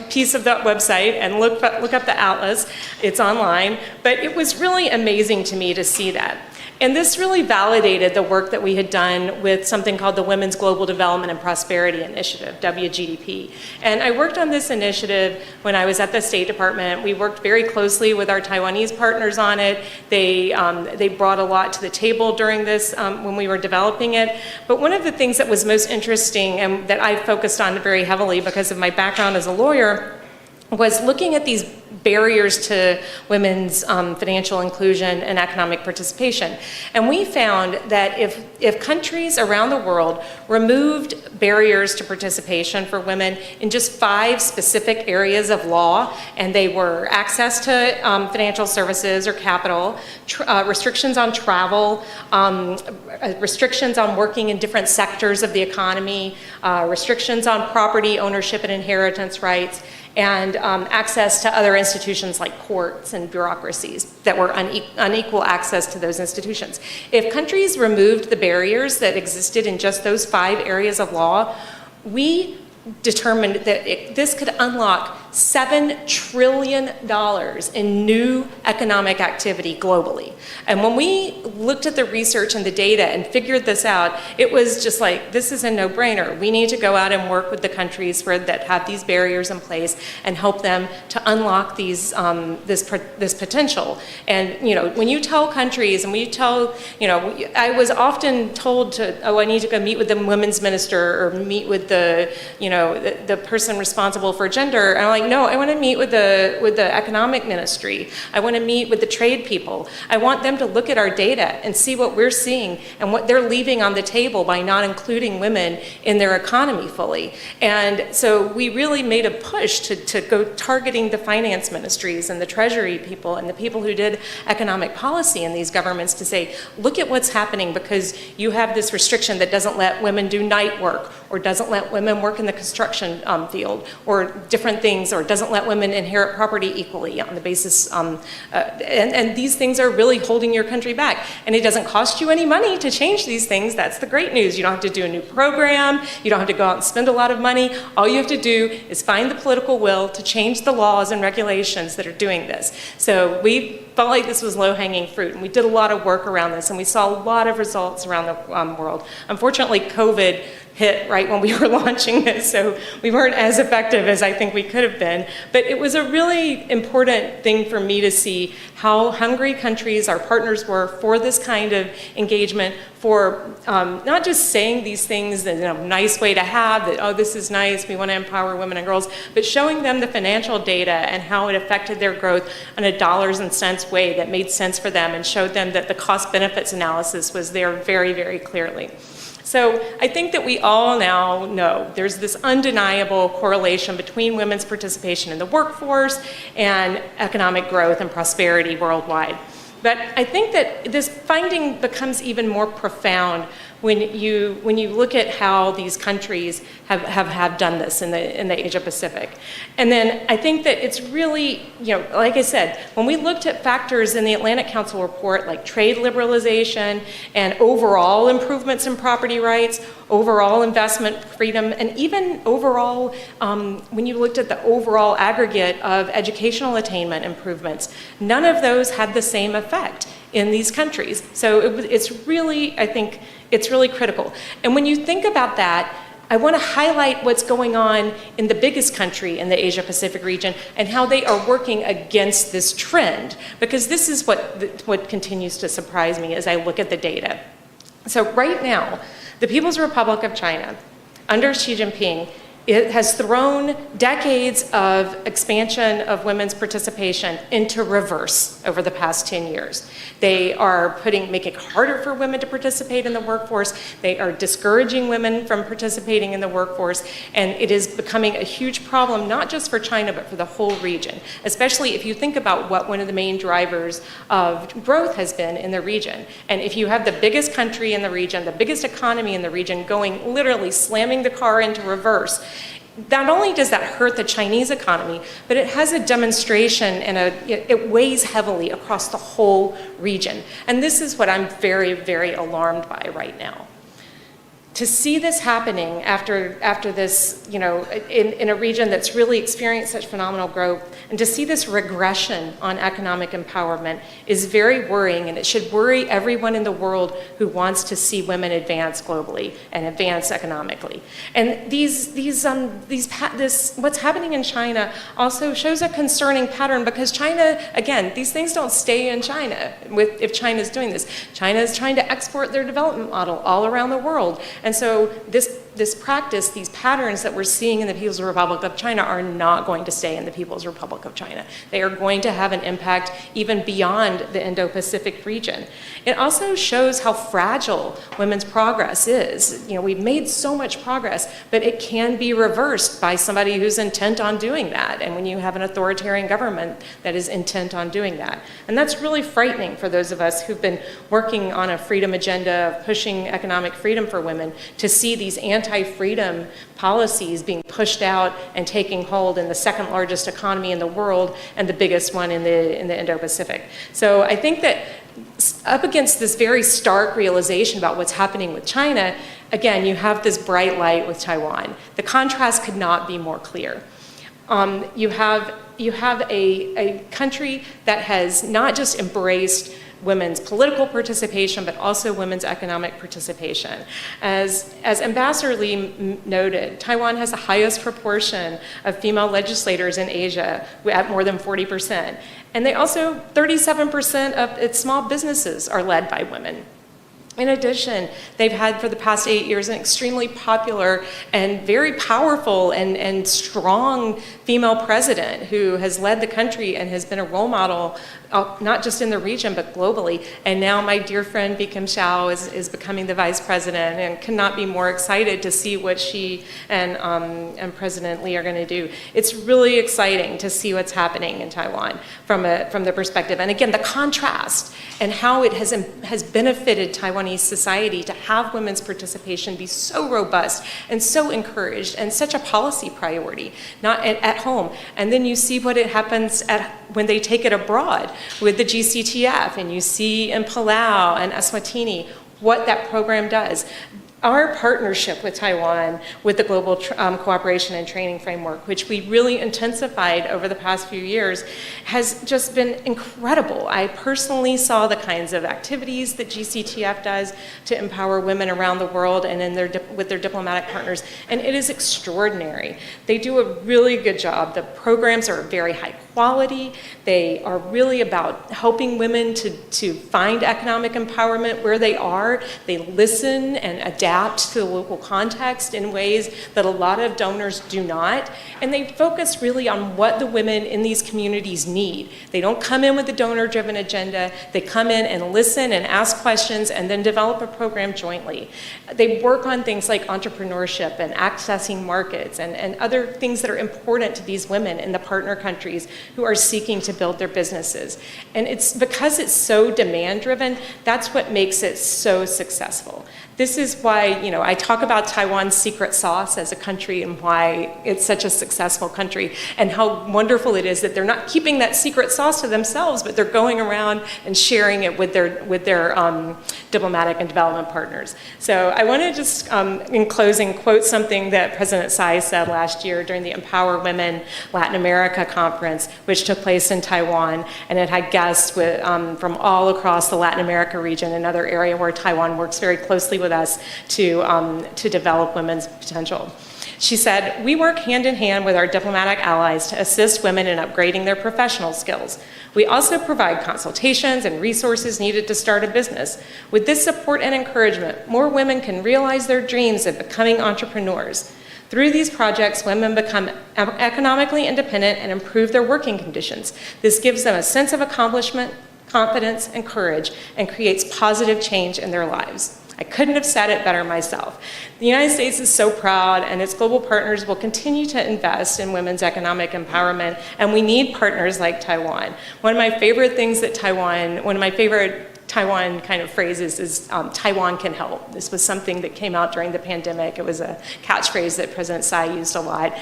piece of that website, and look up the atlas. It's online. But it was really amazing to me to see that. And this really validated the work that we had done with something called the Women's Global Development and Prosperity Initiative, WGDP. And I worked on this initiative when I was at the State Department. We worked very closely with our Taiwanese partners on it. They brought a lot to the table during this when we were developing it. But one of the things that was most interesting and that I focused on very heavily because of my background as a lawyer was looking at these barriers to women's financial inclusion and economic participation. And we found that if countries around the world removed barriers to participation for women in just 5 specific areas of law, and they were access to financial services or capital, restrictions on travel, restrictions on working in different sectors of the economy, restrictions on property ownership and inheritance rights, and access to other institutions like courts and bureaucracies that were unequal access to those institutions. If countries removed the barriers that existed in just those 5 areas of law, we determined that this could unlock $7 trillion in new economic activity globally. And when we looked at the research and the data and figured this out, it was just like, this is a no-brainer. We need to go out and work with the countries that have these barriers in place and help them to unlock these this potential. And when you tell countries, and we tell, I was often told I need to go meet with the women's minister or meet with the person responsible for gender. And I'm like, no, I want to meet with the economic ministry. I want to meet with the trade people. I want them to look at our data and see what we're seeing and what they're leaving on the table by not including women in their economy fully. And so we really made a push to go targeting the finance ministries and the treasury people and the people who did economic policy in these governments to say, look at what's happening because you have this restriction that doesn't let women do night work or doesn't let women work in the construction field or different things things, or doesn't let women inherit property equally on the basis, and these things are really holding your country back. And it doesn't cost you any money to change these things. That's the great news. You don't have to do a new program. You don't have to go out and spend a lot of money. All you have to do is find the political will to change the laws and regulations that are doing this. So we felt like this was low-hanging fruit, and we did a lot of work around this, and we saw a lot of results around the world. Unfortunately, COVID hit right when we were launching this, so we weren't as effective as I think we could have been. But it was a really important thing for me to see how hungry countries, our partners, were for this kind of engagement, for not just saying these things in a nice way to have, that, oh, this is nice, we want to empower women and girls, but showing them the financial data and how it affected their growth in a dollars and cents way that made sense for them, and showed them that the cost-benefits analysis was there very, very clearly. So I think that we all now know there's this undeniable correlation between women's participation in the workforce and economic growth and prosperity worldwide. But I think that this finding becomes even more profound when you look at how these countries have done this in the Asia Pacific. And then I think that it's really, like I said, when we looked at factors in the Atlantic Council report like trade liberalization and overall improvements in property rights, overall investment freedom, and even overall, when you looked at the overall aggregate of educational attainment improvements, none of those had the same effect in these countries. So it's really, I think, it's really critical. And when you think about that, I want to highlight what's going on in the biggest country in the Asia Pacific region and how they are working against this trend, because this is what continues to surprise me as I look at the data. So right now, the People's Republic of China, under Xi Jinping, it has thrown decades of expansion of women's participation into reverse over the past 10 years. They are making it harder for women to participate in the workforce. They are discouraging women from participating in the workforce. And it is becoming a huge problem, not just for China, but for the whole region, especially if you think about what one of the main drivers of growth has been in the region. And if you have the biggest country in the region, the biggest economy in the region, going literally slamming the car into reverse, not only does that hurt the Chinese economy, but it has a demonstration and it weighs heavily across the whole region. And this is what I'm very, very alarmed by right now. To see this happening after this, in a region that's really experienced such phenomenal growth, and to see this regression on economic empowerment is very worrying, and it should worry everyone in the world who wants to see women advance globally and advance economically. And what's happening in China also shows a concerning pattern, because China, again, these things don't stay in China if China's doing this. China is trying to export their development model all around the world. And so this practice, these patterns that we're seeing in the People's Republic of China are not going to stay in the People's Republic of China. They are going to have an impact even beyond the Indo-Pacific region. It also shows how fragile women's progress is. We've made so much progress, but it can be reversed by somebody who's intent on doing that. And when you have an authoritarian government that is intent on doing that. And that's really frightening for those of us who've been working on a freedom agenda of pushing economic freedom for women, to see these anti-freedom policies being pushed out and taking hold in the second largest economy in the world and the biggest one in the Indo-Pacific. So I think that up against this very stark realization about what's happening with China, again, you have this bright light with Taiwan. The contrast could not be more clear. You have a country that has not just embraced women's political participation, but also women's economic participation. As Ambassador Lee noted, Taiwan has the highest proportion of female legislators in Asia, at more than 40%. And they also, 37% of its small businesses are led by women. In addition, they've had for the past 8 years an extremely popular and very powerful and strong female president who has led the country and has been a role model, not just in the region, but globally. And now my dear friend Bi-khim Hsiao is becoming the vice president, and cannot be more excited to see what she and President Lee are going to do. It's really exciting to see what's happening in Taiwan from the perspective. And again, the contrast and how it has benefited Taiwanese Taiwanese society to have women's participation be so robust and so encouraged and such a policy priority, not at home. And then you see what it happens when they take it abroad with the GCTF, and you see in Palau and Eswatini what that program does. Our partnership with Taiwan with the Global Cooperation and Training Framework, which we really intensified over the past few years, has just been incredible. I personally saw the kinds of activities that GCTF does to empower women around the world and with their diplomatic partners, and it is extraordinary. They do a really good job. The programs are very high quality. They are really about helping women to find economic empowerment where they are. They listen and adapt to the local context in ways that a lot of donors do not. And they focus really on what the women in these communities need. They don't come in with a donor-driven agenda. They come in and listen and ask questions and then develop a program jointly. They work on things like entrepreneurship and accessing markets and other things that are important to these women in the partner countries who are seeking to build their businesses. And it's because it's so demand-driven, that's what makes it so successful. This is why, I talk about Taiwan's secret sauce as a country and why it's such a successful country, and how wonderful it is that they're not keeping that secret sauce to themselves, but they're going around and sharing it with their diplomatic and development partners. So I want to just, in closing, quote something that President Tsai said last year during the Empower Women Latin America conference, which took place in Taiwan, and it had guests from all across the Latin America region, another area where Taiwan works very closely with us to develop women's potential. She said, "We work hand in hand with our diplomatic allies to assist women in upgrading their professional skills. We also provide consultations and resources needed to start a business. With this support and encouragement, more women can realize their dreams of becoming entrepreneurs. Through these projects, women become economically independent and improve their working conditions. This gives them a sense of accomplishment, confidence, and courage, and creates positive change in their lives." I couldn't have said it better myself. The United States is so proud, and its global partners will continue to invest in women's economic empowerment, and we need partners like Taiwan. One of my favorite Taiwan kind of phrases is Taiwan can help. This was something that came out during the pandemic. It was a catchphrase that President Tsai used a lot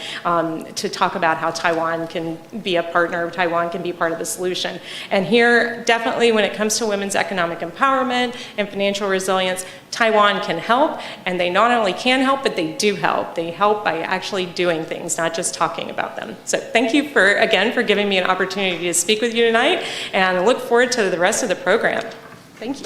to talk about how Taiwan can be a partner, Taiwan can be part of the solution. And here, definitely when it comes to women's economic empowerment and financial resilience, Taiwan can help, and they not only can help, but they do help. They help by actually doing things, not just talking about them. So thank you again for giving me an opportunity to speak with you tonight, and I look forward to the rest of the program. Thank you.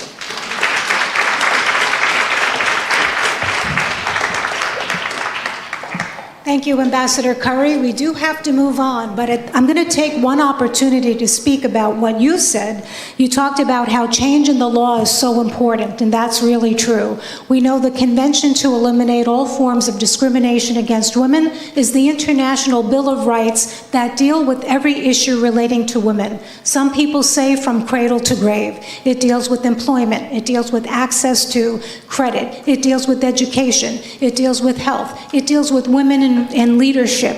Thank you, Ambassador Curry. We do have to move on, but I'm going to take one opportunity to speak about what you said. You talked about how change in the law is so important, and that's really true. We know the Convention to Eliminate All Forms of Discrimination Against Women is the international Bill of Rights that deal with every issue relating to women. Some people say from cradle to grave. It deals with employment. It deals with access to credit. It deals with education. It deals with health. It deals with women and leadership.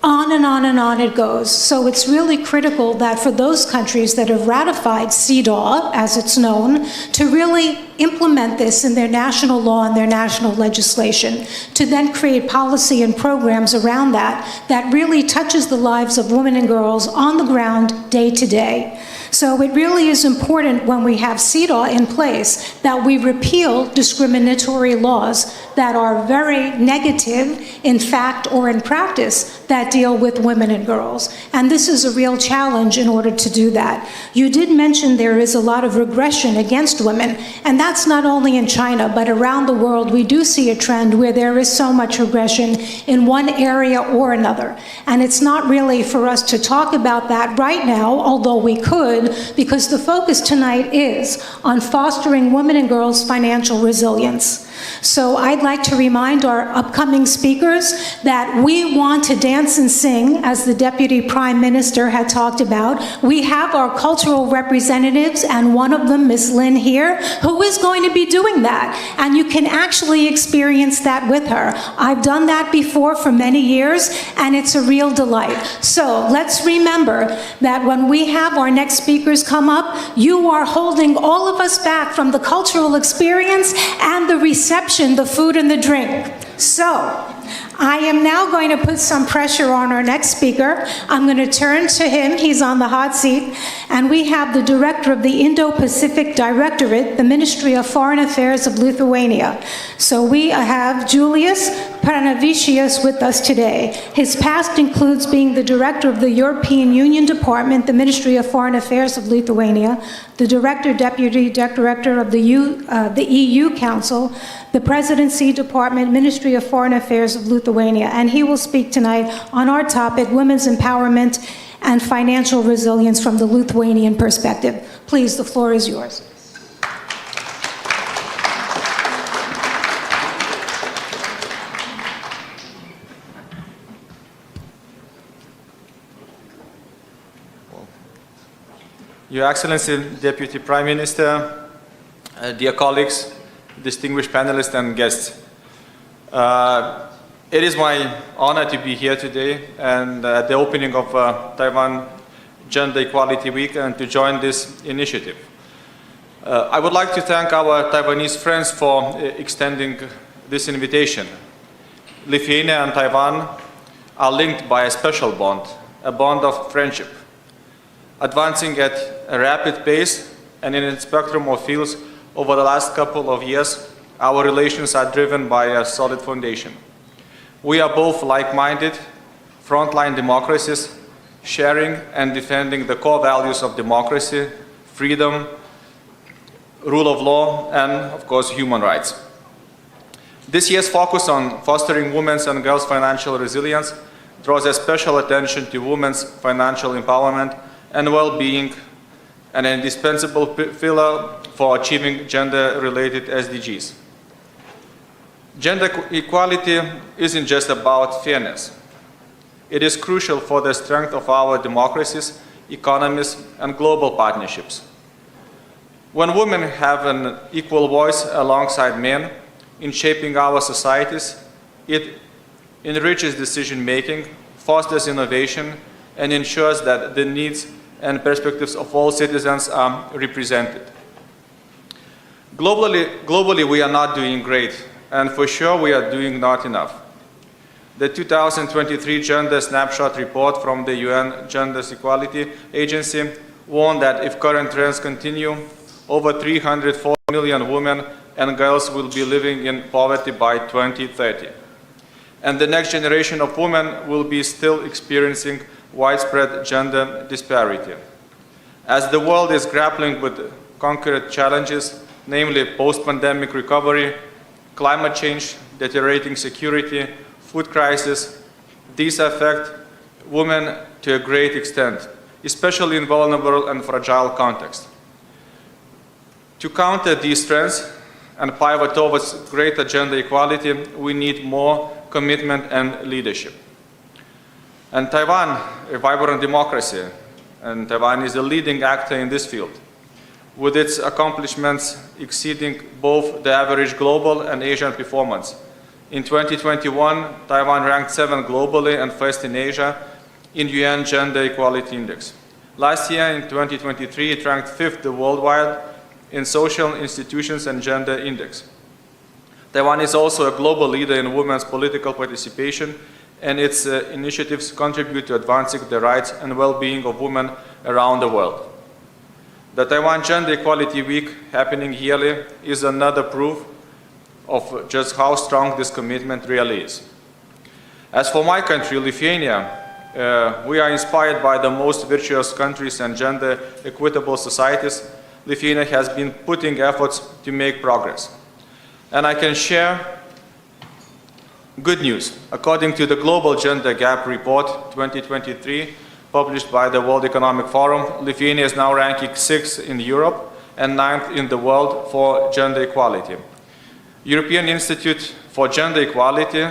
On and on and on it goes. So it's really critical that for those countries that have ratified CEDAW, as it's known, to really implement this in their national law and their national legislation, to then create policy and programs around that really touches the lives of women and girls on the ground day to day. So it really is important when we have CEDAW in place that we repeal discriminatory laws that are very negative in fact or in practice that deal with women and girls. And this is a real challenge in order to do that. You did mention there is a lot of regression against women, and that's not only in China, but around the world we do see a trend where there is so much regression in one area or another. And it's not really for us to talk about that right now, although we could, because the focus tonight is on fostering women and girls' financial resilience. So I'd like to remind our upcoming speakers that we want to dance and sing, as the Deputy Prime Minister had talked about. We have our cultural representatives, and one of them, Miss Lynn here, who is going to be doing that. And you can actually experience that with her. I've done that before for many years, and it's a real delight. So let's remember that when we have our next speakers come up, you are holding all of us back from the cultural experience and the reception, the food and the drink. So I am now going to put some pressure on our next speaker. I'm going to turn to him. He's on the hot seat. And we have the director of the Indo-Pacific Directorate, the Ministry of Foreign Affairs of Lithuania. So we have Julius Pranavicius with us today. His past includes being the director of the European Union Department, the Ministry of Foreign Affairs of Lithuania, the deputy director of the EU Council, the Presidency Department, Ministry of Foreign Affairs of Lithuania, and he will speak tonight on our topic, women's empowerment and financial resilience from the Lithuanian perspective. Please, the floor is yours. Your Excellency, Deputy Prime Minister, dear colleagues, distinguished panelists and guests. It is my honor to be here today and at the opening of Taiwan Gender Equality Week and to join this initiative. I would like to thank our Taiwanese friends for extending this invitation. Lithuania and Taiwan are linked by a special bond, a bond of friendship. Advancing at a rapid pace and in a spectrum of fields over the last couple of years, our relations are driven by a solid foundation. We are both like-minded, frontline democracies, sharing and defending the core values of democracy, freedom, rule of law, and, of course, human rights. This year's focus on fostering women's and girls' financial resilience draws a special attention to women's financial empowerment and well-being, an indispensable pillar for achieving gender-related SDGs. Gender equality isn't just about fairness. It is crucial for the strength of our democracies, economies, and global partnerships. When women have an equal voice alongside men in shaping our societies, it enriches decision-making, fosters innovation, and ensures that the needs and perspectives of all citizens are represented. Globally, we are not doing great, and for sure we are doing not enough. The 2023 Gender Snapshot Report from the UN Gender Equality Agency warned that if current trends continue, over 304 million women and girls will be living in poverty by 2030. And the next generation of women will be still experiencing widespread gender disparity. As the world is grappling with concrete challenges, namely post-pandemic recovery, climate change, deteriorating security, food crisis, these affect women to a great extent, especially in vulnerable and fragile contexts. To counter these trends and pivot towards greater gender equality, we need more commitment and leadership. And Taiwan, a vibrant democracy, and Taiwan is a leading actor in this field, with its accomplishments exceeding both the average global and Asian performance. In 2021, Taiwan ranked 7th globally and 1st in Asia in UN Gender Equality Index. Last year, in 2023, it ranked 5th worldwide in Social Institutions and Gender Index. Taiwan is also a global leader in women's political participation, and its initiatives contribute to advancing the rights and well-being of women around the world. The Taiwan Gender Equality Week, happening yearly, is another proof of just how strong this commitment really is. As for my country, Lithuania, we are inspired by the most virtuous countries and gender equitable societies. Lithuania has been putting efforts to make progress. And I can share good news. According to the Global Gender Gap Report 2023, published by the World Economic Forum, Lithuania is now ranking 6th in Europe and 9th in the world for gender equality. European Institute for Gender Equality,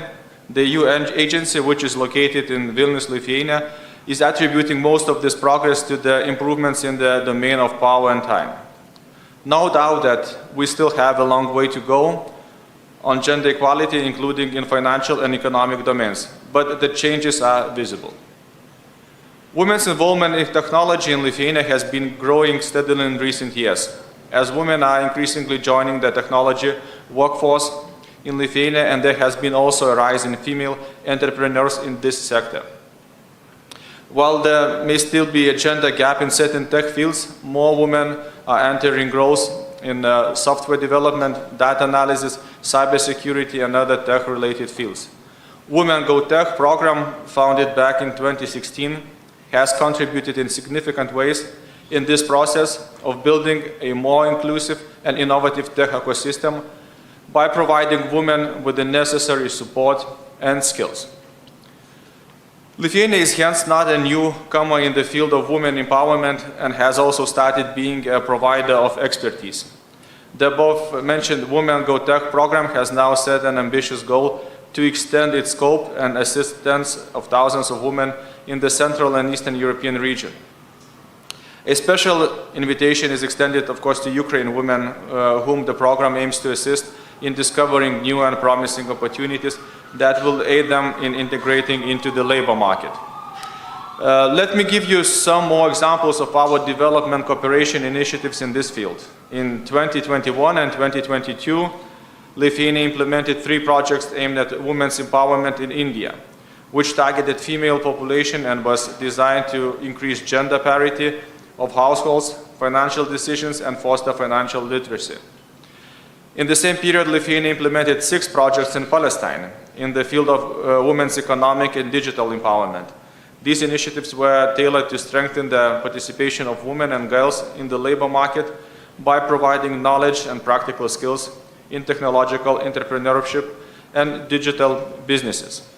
the UN agency which is located in Vilnius, Lithuania, is attributing most of this progress to the improvements in the domain of power and time. No doubt that we still have a long way to go on gender equality, including in financial and economic domains, but the changes are visible. Women's involvement in technology in Lithuania has been growing steadily in recent years, as women are increasingly joining the technology workforce in Lithuania, and there has been also a rise in female entrepreneurs in this sector. While there may still be a gender gap in certain tech fields, more women are entering roles in software development, data analysis, cybersecurity, and other tech-related fields. Women Go Tech program, founded back in 2016, has contributed in significant ways in this process of building a more inclusive and innovative tech ecosystem by providing women with the necessary support and skills. Lithuania is hence not a newcomer in the field of women empowerment and has also started being a provider of expertise. The above-mentioned Women Go Tech program has now set an ambitious goal to extend its scope and assist tens of thousands of women in the Central and Eastern European region. A special invitation is extended, of course, to Ukraine women, whom the program aims to assist in discovering new and promising opportunities that will aid them in integrating into the labor market. Let me give you some more examples of our development cooperation initiatives in this field. In 2021 and 2022, Lithuania implemented 3 projects aimed at women's empowerment in India, which targeted female population and was designed to increase gender parity of households, financial decisions, and foster financial literacy. In the same period, Lithuania implemented 6 projects in Palestine in the field of women's economic and digital empowerment. These initiatives were tailored to strengthen the participation of women and girls in the labor market by providing knowledge and practical skills in technological entrepreneurship and digital businesses.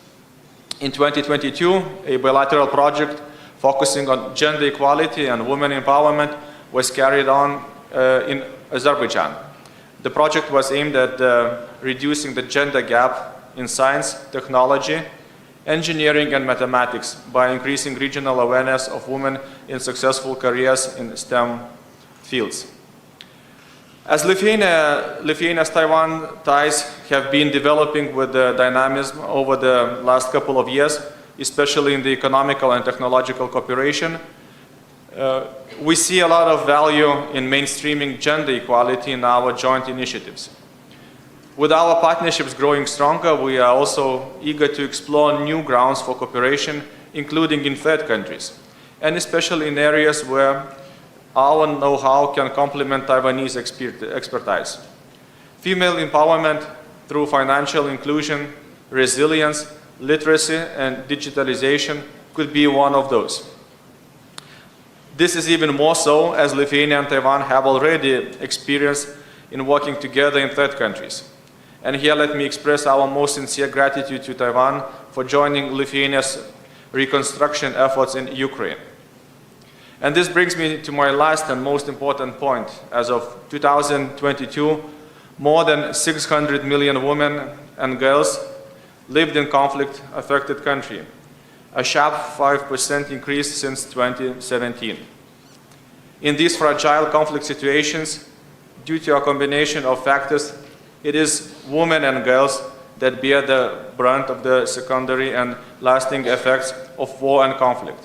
In 2022, a bilateral project focusing on gender equality and women empowerment was carried on in Azerbaijan. The project was aimed at reducing the gender gap in science, technology, engineering, and mathematics by increasing regional awareness of women in successful careers in STEM fields. As Lithuania's Taiwan ties have been developing with dynamism over the last couple of years, especially in the economical and technological cooperation, we see a lot of value in mainstreaming gender equality in our joint initiatives. With our partnerships growing stronger, we are also eager to explore new grounds for cooperation, including in third countries, and especially in areas where our know-how can complement Taiwanese expertise. Female empowerment through financial inclusion, resilience, literacy, and digitalization could be one of those. This is even more so as Lithuania and Taiwan have already experience in working together in third countries. And here let me express our most sincere gratitude to Taiwan for joining Lithuania's reconstruction efforts in Ukraine. And this brings me to my last and most important point. As of 2022, more than 600 million women and girls lived in conflict-affected countries, a sharp 5% increase since 2017. In these fragile conflict situations, due to a combination of factors, it is women and girls that bear the brunt of the secondary and lasting effects of war and conflict.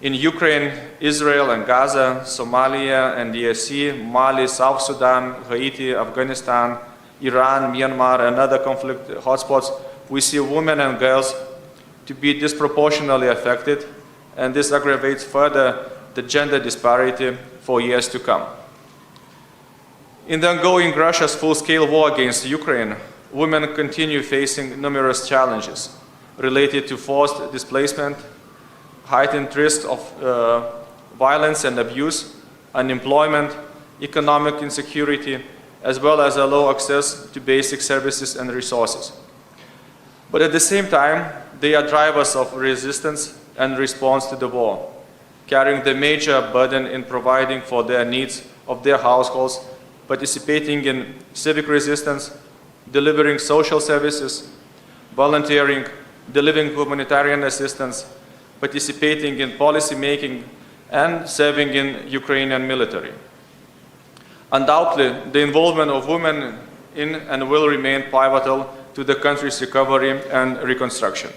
In Ukraine, Israel and Gaza, Somalia and DRC, Mali, South Sudan, Haiti, Afghanistan, Iran, Myanmar, and other conflict hotspots, we see women and girls to be disproportionately affected, and this aggravates further the gender disparity for years to come. In the ongoing Russia's full-scale war against Ukraine, women continue facing numerous challenges related to forced displacement, heightened risk of violence and abuse, unemployment, economic insecurity, as well as a low access to basic services and resources. But at the same time, they are drivers of resistance and response to the war, carrying the major burden in providing for their needs of their households, participating in civic resistance, delivering social services, volunteering, delivering humanitarian assistance, participating in policy making, and serving in Ukrainian military. Undoubtedly, the involvement of women in and will remain pivotal to the country's recovery and reconstruction.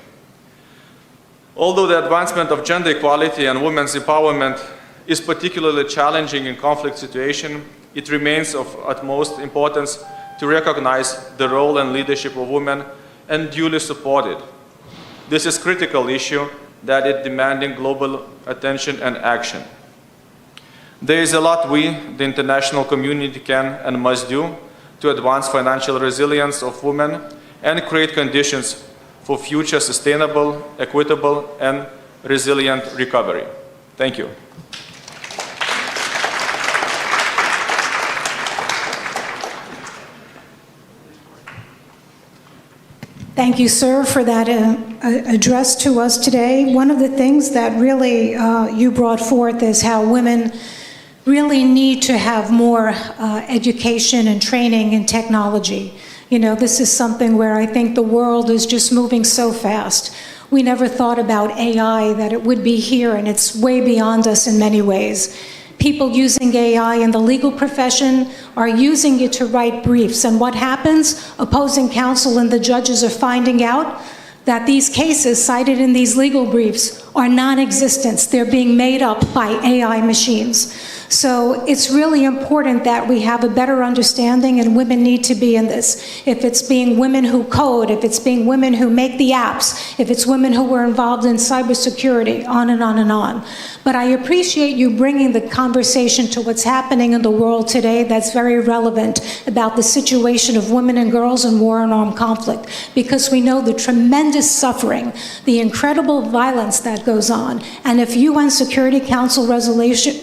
Although the advancement of gender equality and women's empowerment is particularly challenging in conflict situations, it remains of utmost importance to recognize the role and leadership of women and duly support it. This is a critical issue that is demanding global attention and action. There is a lot we, the international community, can and must do to advance financial resilience of women and create conditions for future sustainable, equitable, and resilient recovery. Thank you. Thank you, sir, for that address to us today. One of the things that really you brought forth is how women really need to have more education and training in technology. You know, this is something where I think the world is just moving so fast. We never thought about AI, that it would be here, and it's way beyond us in many ways. People using AI in the legal profession are using it to write briefs, and what happens? Opposing counsel and the judges are finding out that these cases cited in these legal briefs are non-existent. They're being made up by AI machines. So it's really important that we have a better understanding, and women need to be in this. If it's being women who code, if it's being women who make the apps, if it's women who were involved in cybersecurity, on and on and on. But I appreciate you bringing the conversation to what's happening in the world today that's very relevant about the situation of women and girls in war and armed conflict, because we know the tremendous suffering, the incredible violence that goes on. And if UN Security Council Resolution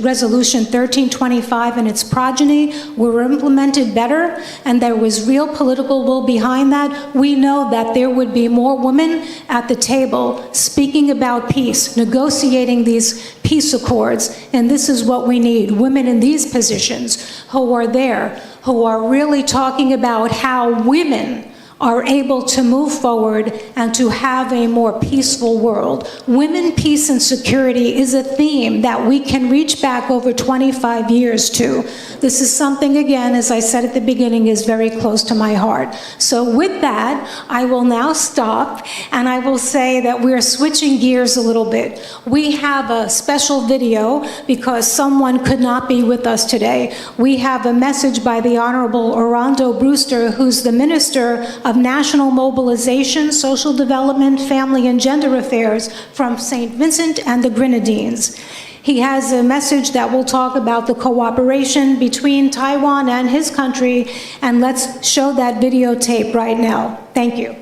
1325 and its progeny were implemented better, and there was real political will behind that, we know that there would be more women at the table speaking about peace, negotiating these peace accords, and this is what we need. Women in these positions who are there, who are really talking about how women are able to move forward and to have a more peaceful world. Women, peace, and security is a theme that we can reach back over 25 years to. This is something, again, as I said at the beginning, is very close to my heart. So with that, I will now stop, and I will say that we're switching gears a little bit. We have a special video because someone could not be with us today. We have a message by the Honorable Orlando Brewster, who's the Minister of National Mobilization, Social Development, Family and Gender Affairs from St. Vincent and the Grenadines. He has a message that will talk about the cooperation between Taiwan and his country, and let's show that videotape right now. Thank you.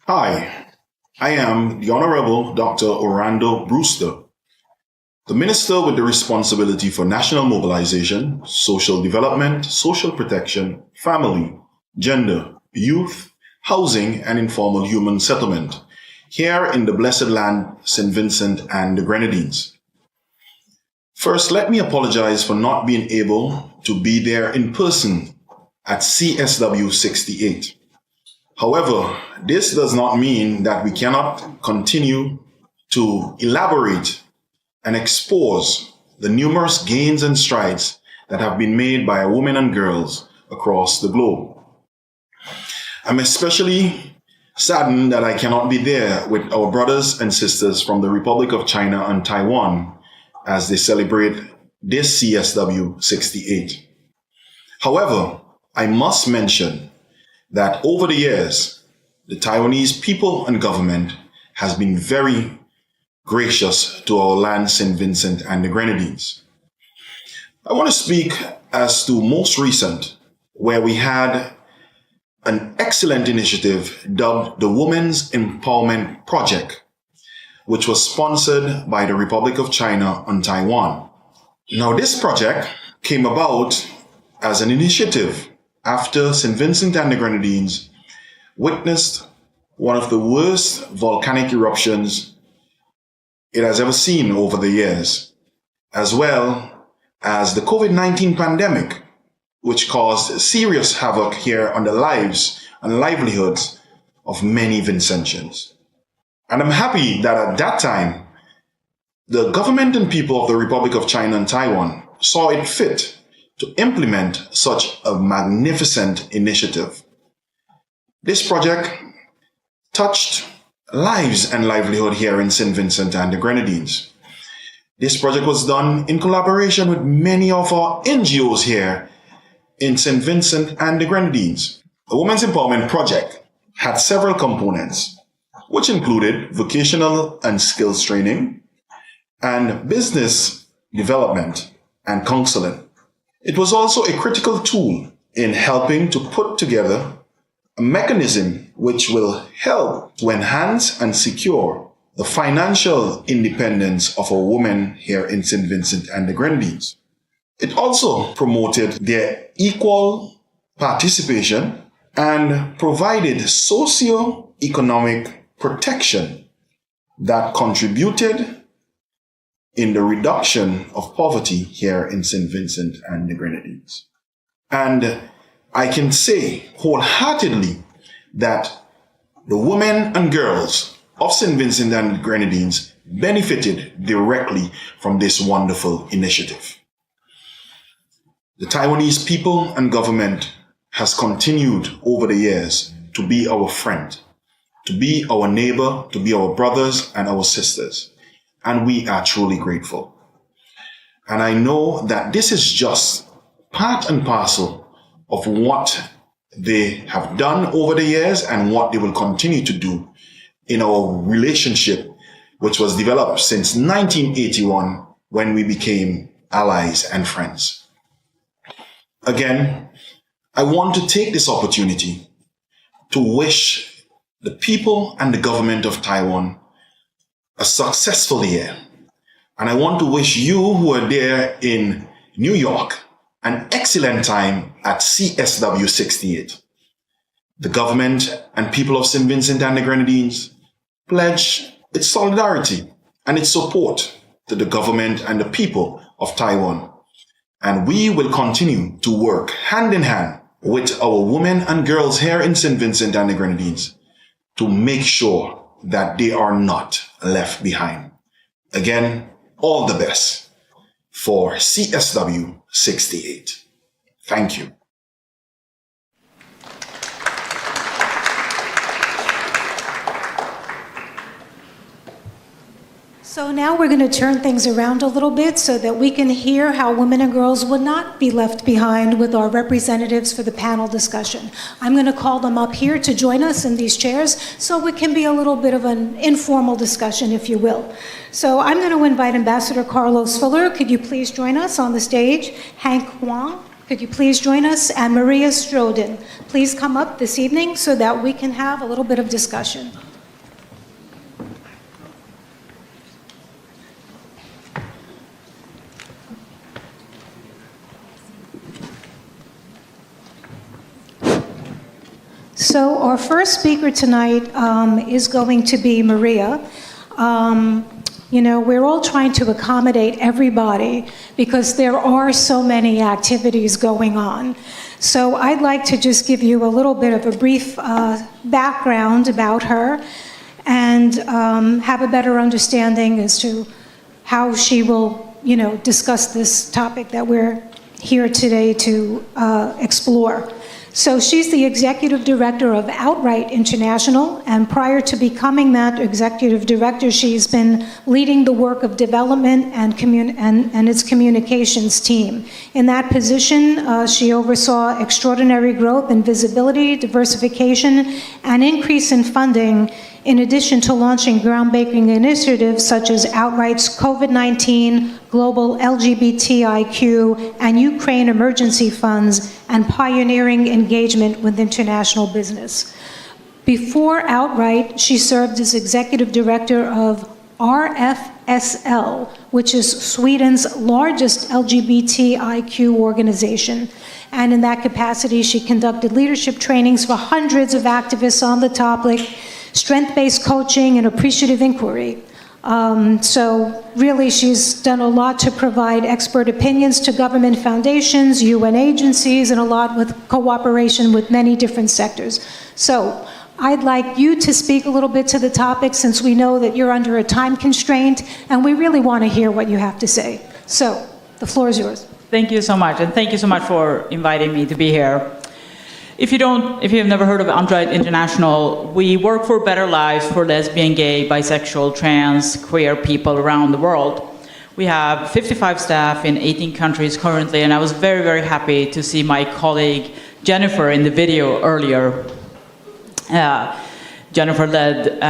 Hi, I am the Honorable Dr. Orlando Brewster, the Minister with the responsibility for national mobilization, social development, social protection, family, gender, youth, housing, and informal human settlement here in the blessed land, St. Vincent and the Grenadines. First, let me apologize for not being able to be there in person at CSW 68. However, this does not mean that we cannot continue to elaborate and expose the numerous gains and strides that have been made by women and girls across the globe. I'm especially saddened that I cannot be there with our brothers and sisters from the Republic of China and Taiwan as they celebrate this CSW 68. However, I must mention that over the years, the Taiwanese people and government has been very gracious to our land, St. Vincent and the Grenadines. I want to speak as to most recent, where we had an excellent initiative dubbed the Women's Empowerment Project, which was sponsored by the Republic of China and Taiwan. Now, this project came about as an initiative after St. Vincent and the Grenadines witnessed one of the worst volcanic eruptions it has ever seen over the years, as well as the COVID-19 pandemic, which caused serious havoc here on the lives and livelihoods of many Vincentians. And I'm happy that at that time, the government and people of the Republic of China and Taiwan saw it fit to implement such a magnificent initiative. This project touched lives and livelihood here in St. Vincent and the Grenadines. This project was done in collaboration with many of our NGOs here in St. Vincent and the Grenadines. The Women's Empowerment Project had several components, which included vocational and skills training and business development and counseling. It was also a critical tool in helping to put together a mechanism which will help to enhance and secure the financial independence of our women here in St. Vincent and the Grenadines. It also promoted their equal participation and provided socio-economic protection that contributed in the reduction of poverty here in St. Vincent and the Grenadines. And I can say wholeheartedly that the women and girls of St. Vincent and the Grenadines benefited directly from this wonderful initiative. The Taiwanese people and government has continued over the years to be our friend, to be our neighbor, to be our brothers and our sisters. And we are truly grateful. And I know that this is just part and parcel of what they have done over the years and what they will continue to do in our relationship, which was developed since 1981 when we became allies and friends. Again, I want to take this opportunity to wish the people and the government of Taiwan a successful year. And I want to wish you who are there in New York an excellent time at CSW 68. The government and people of St. Vincent and the Grenadines pledge its solidarity and its support to the government and the people of Taiwan. And we will continue to work hand in hand with our women and girls here in St. Vincent and the Grenadines to make sure that they are not left behind. Again, all the best for CSW 68. Thank you. So now we're going to turn things around a little bit so that we can hear how women and girls would not be left behind with our representatives for the panel discussion. I'm going to call them up here to join us in these chairs so it can be a little bit of an informal discussion, if you will. So I'm going to invite Ambassador Carlos Fuller. Could you please join us on the stage? Hank Huang, could you please join us? And Maria Stroden, please come up this evening so that we can have a little bit of discussion. So our first speaker tonight is going to be Maria. You know, we're all trying to accommodate everybody because there are so many activities going on. So I'd like to just give you a little bit of a brief background about her and have a better understanding as to how she will, you know, discuss this topic that we're here today to explore. So she's the executive director of Outright International, and prior to becoming that executive director, she's been leading the work of development and its communications team. In that position, she oversaw extraordinary growth in visibility, diversification, and increase in funding, in addition to launching groundbreaking initiatives such as Outright's COVID-19, Global LGBTIQ, and Ukraine emergency funds, and pioneering engagement with international business. Before Outright, she served as executive director of RFSL, which is Sweden's largest LGBTIQ organization. And in that capacity, she conducted leadership trainings for hundreds of activists on the topic, strength-based coaching and appreciative inquiry. So really, she's done a lot to provide expert opinions to government foundations, UN agencies, and a lot with cooperation with many different sectors. So I'd like you to speak a little bit to the topic, since we know that you're under a time constraint, and we really want to hear what you have to say. So the floor is yours. Thank you so much, and thank you so much for inviting me to be here. If you've never heard of Android International, we work for better lives for lesbian, gay, bisexual, trans, queer people around the world. We have 55 staff in 18 countries currently, and I was very, very happy to see my colleague Jennifer in the video earlier. Jennifer led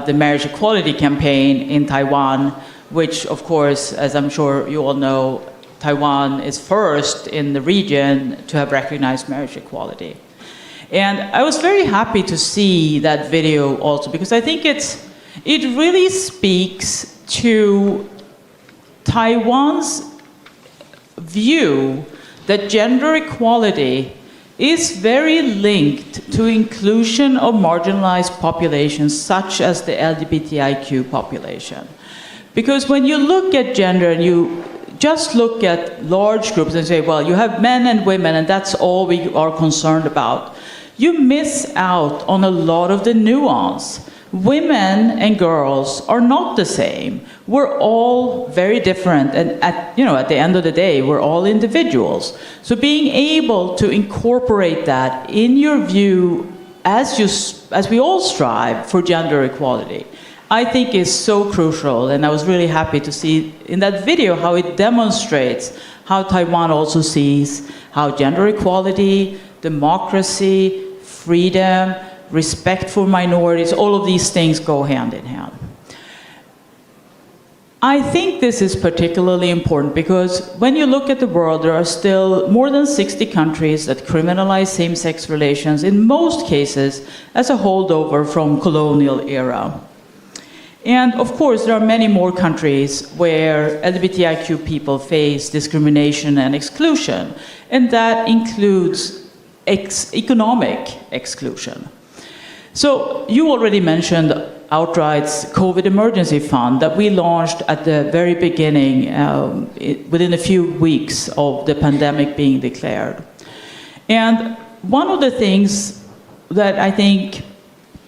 the marriage equality campaign in Taiwan, which, of course, as I'm sure you all know, Taiwan is first in the region to have recognized marriage equality. And I was very happy to see that video also, because I think it really speaks to Taiwan's view that gender equality is very linked to inclusion of marginalized populations such as the LGBTIQ population. Because when you look at gender and you just look at large groups and say, well, you have men and women and that's all we are concerned about, you miss out on a lot of the nuance. Women and girls are not the same. We're all very different, and at the end of the day, we're all individuals. So being able to incorporate that in your view as we all strive for gender equality, I think is so crucial. And I was really happy to see in that video how it demonstrates how Taiwan also sees how gender equality, democracy, freedom, respect for minorities, all of these things go hand in hand. I think this is particularly important because when you look at the world, there are still more than 60 countries that criminalize same-sex relations, in most cases as a holdover from colonial era. And of course, there are many more countries where LGBTIQ people face discrimination and exclusion, and that includes economic exclusion. So you already mentioned Outright's COVID emergency fund that we launched at the very beginning, within a few weeks of the pandemic being declared. And one of the things that I think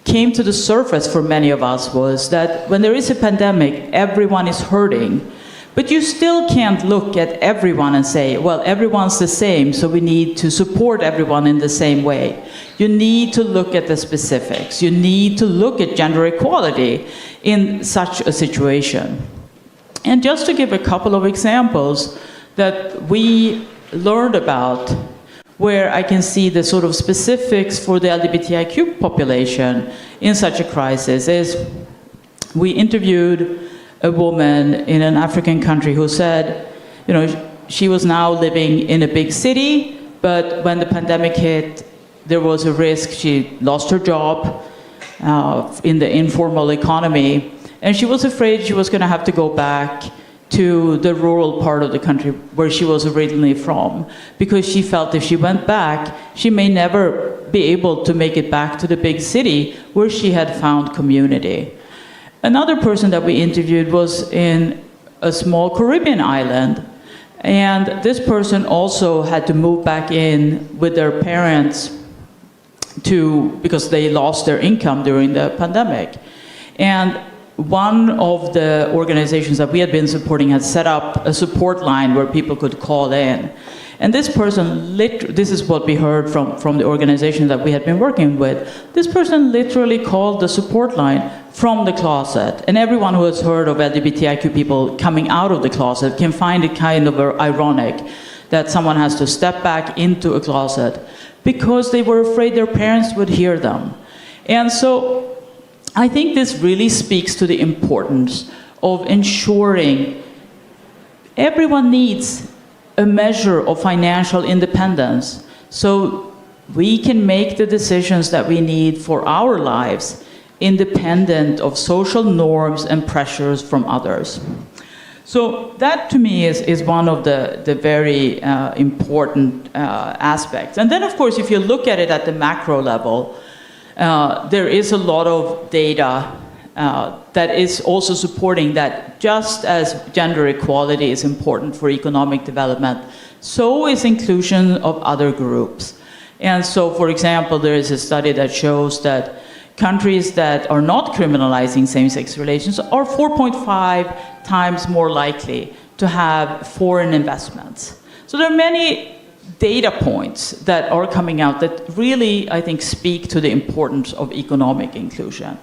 came to the surface for many of us was that when there is a pandemic, everyone is hurting. But you still can't look at everyone and say, well, everyone's the same, so we need to support everyone in the same way. You need to look at the specifics. You need to look at gender equality in such a situation. And just to give a couple of examples that we learned about, where I can see the sort of specifics for the LGBTIQ population in such a crisis, is we interviewed a woman in an African country who said, she was now living in a big city, but when the pandemic hit, there was a risk. She lost her job in the informal economy, and she was afraid she was going to have to go back to the rural part of the country where she was originally from, because she felt if she went back, she may never be able to make it back to the big city where she had found community. Another person that we interviewed was in a small Caribbean island, and this person also had to move back in with their parents because they lost their income during the pandemic. And one of the organizations that we had been supporting had set up a support line where people could call in. And this person, this is what we heard from the organization that we had been working with, this person literally called the support line from the closet. And everyone who has heard of LGBTIQ people coming out of the closet can find it kind of ironic that someone has to step back into a closet because they were afraid their parents would hear them. And so I think this really speaks to the importance of ensuring everyone needs a measure of financial independence so we can make the decisions that we need for our lives independent of social norms and pressures from others. So that to me is one of the very important aspects. And then of course, if you look at it at the macro level, there is a lot of data that is also supporting that just as gender equality is important for economic development, so is inclusion of other groups. And so, for example, there is a study that shows that countries that are not criminalizing same-sex relations are 4.5 times more likely to have foreign investments. So there are many data points that are coming out that really, I think, speak to the importance of economic inclusion.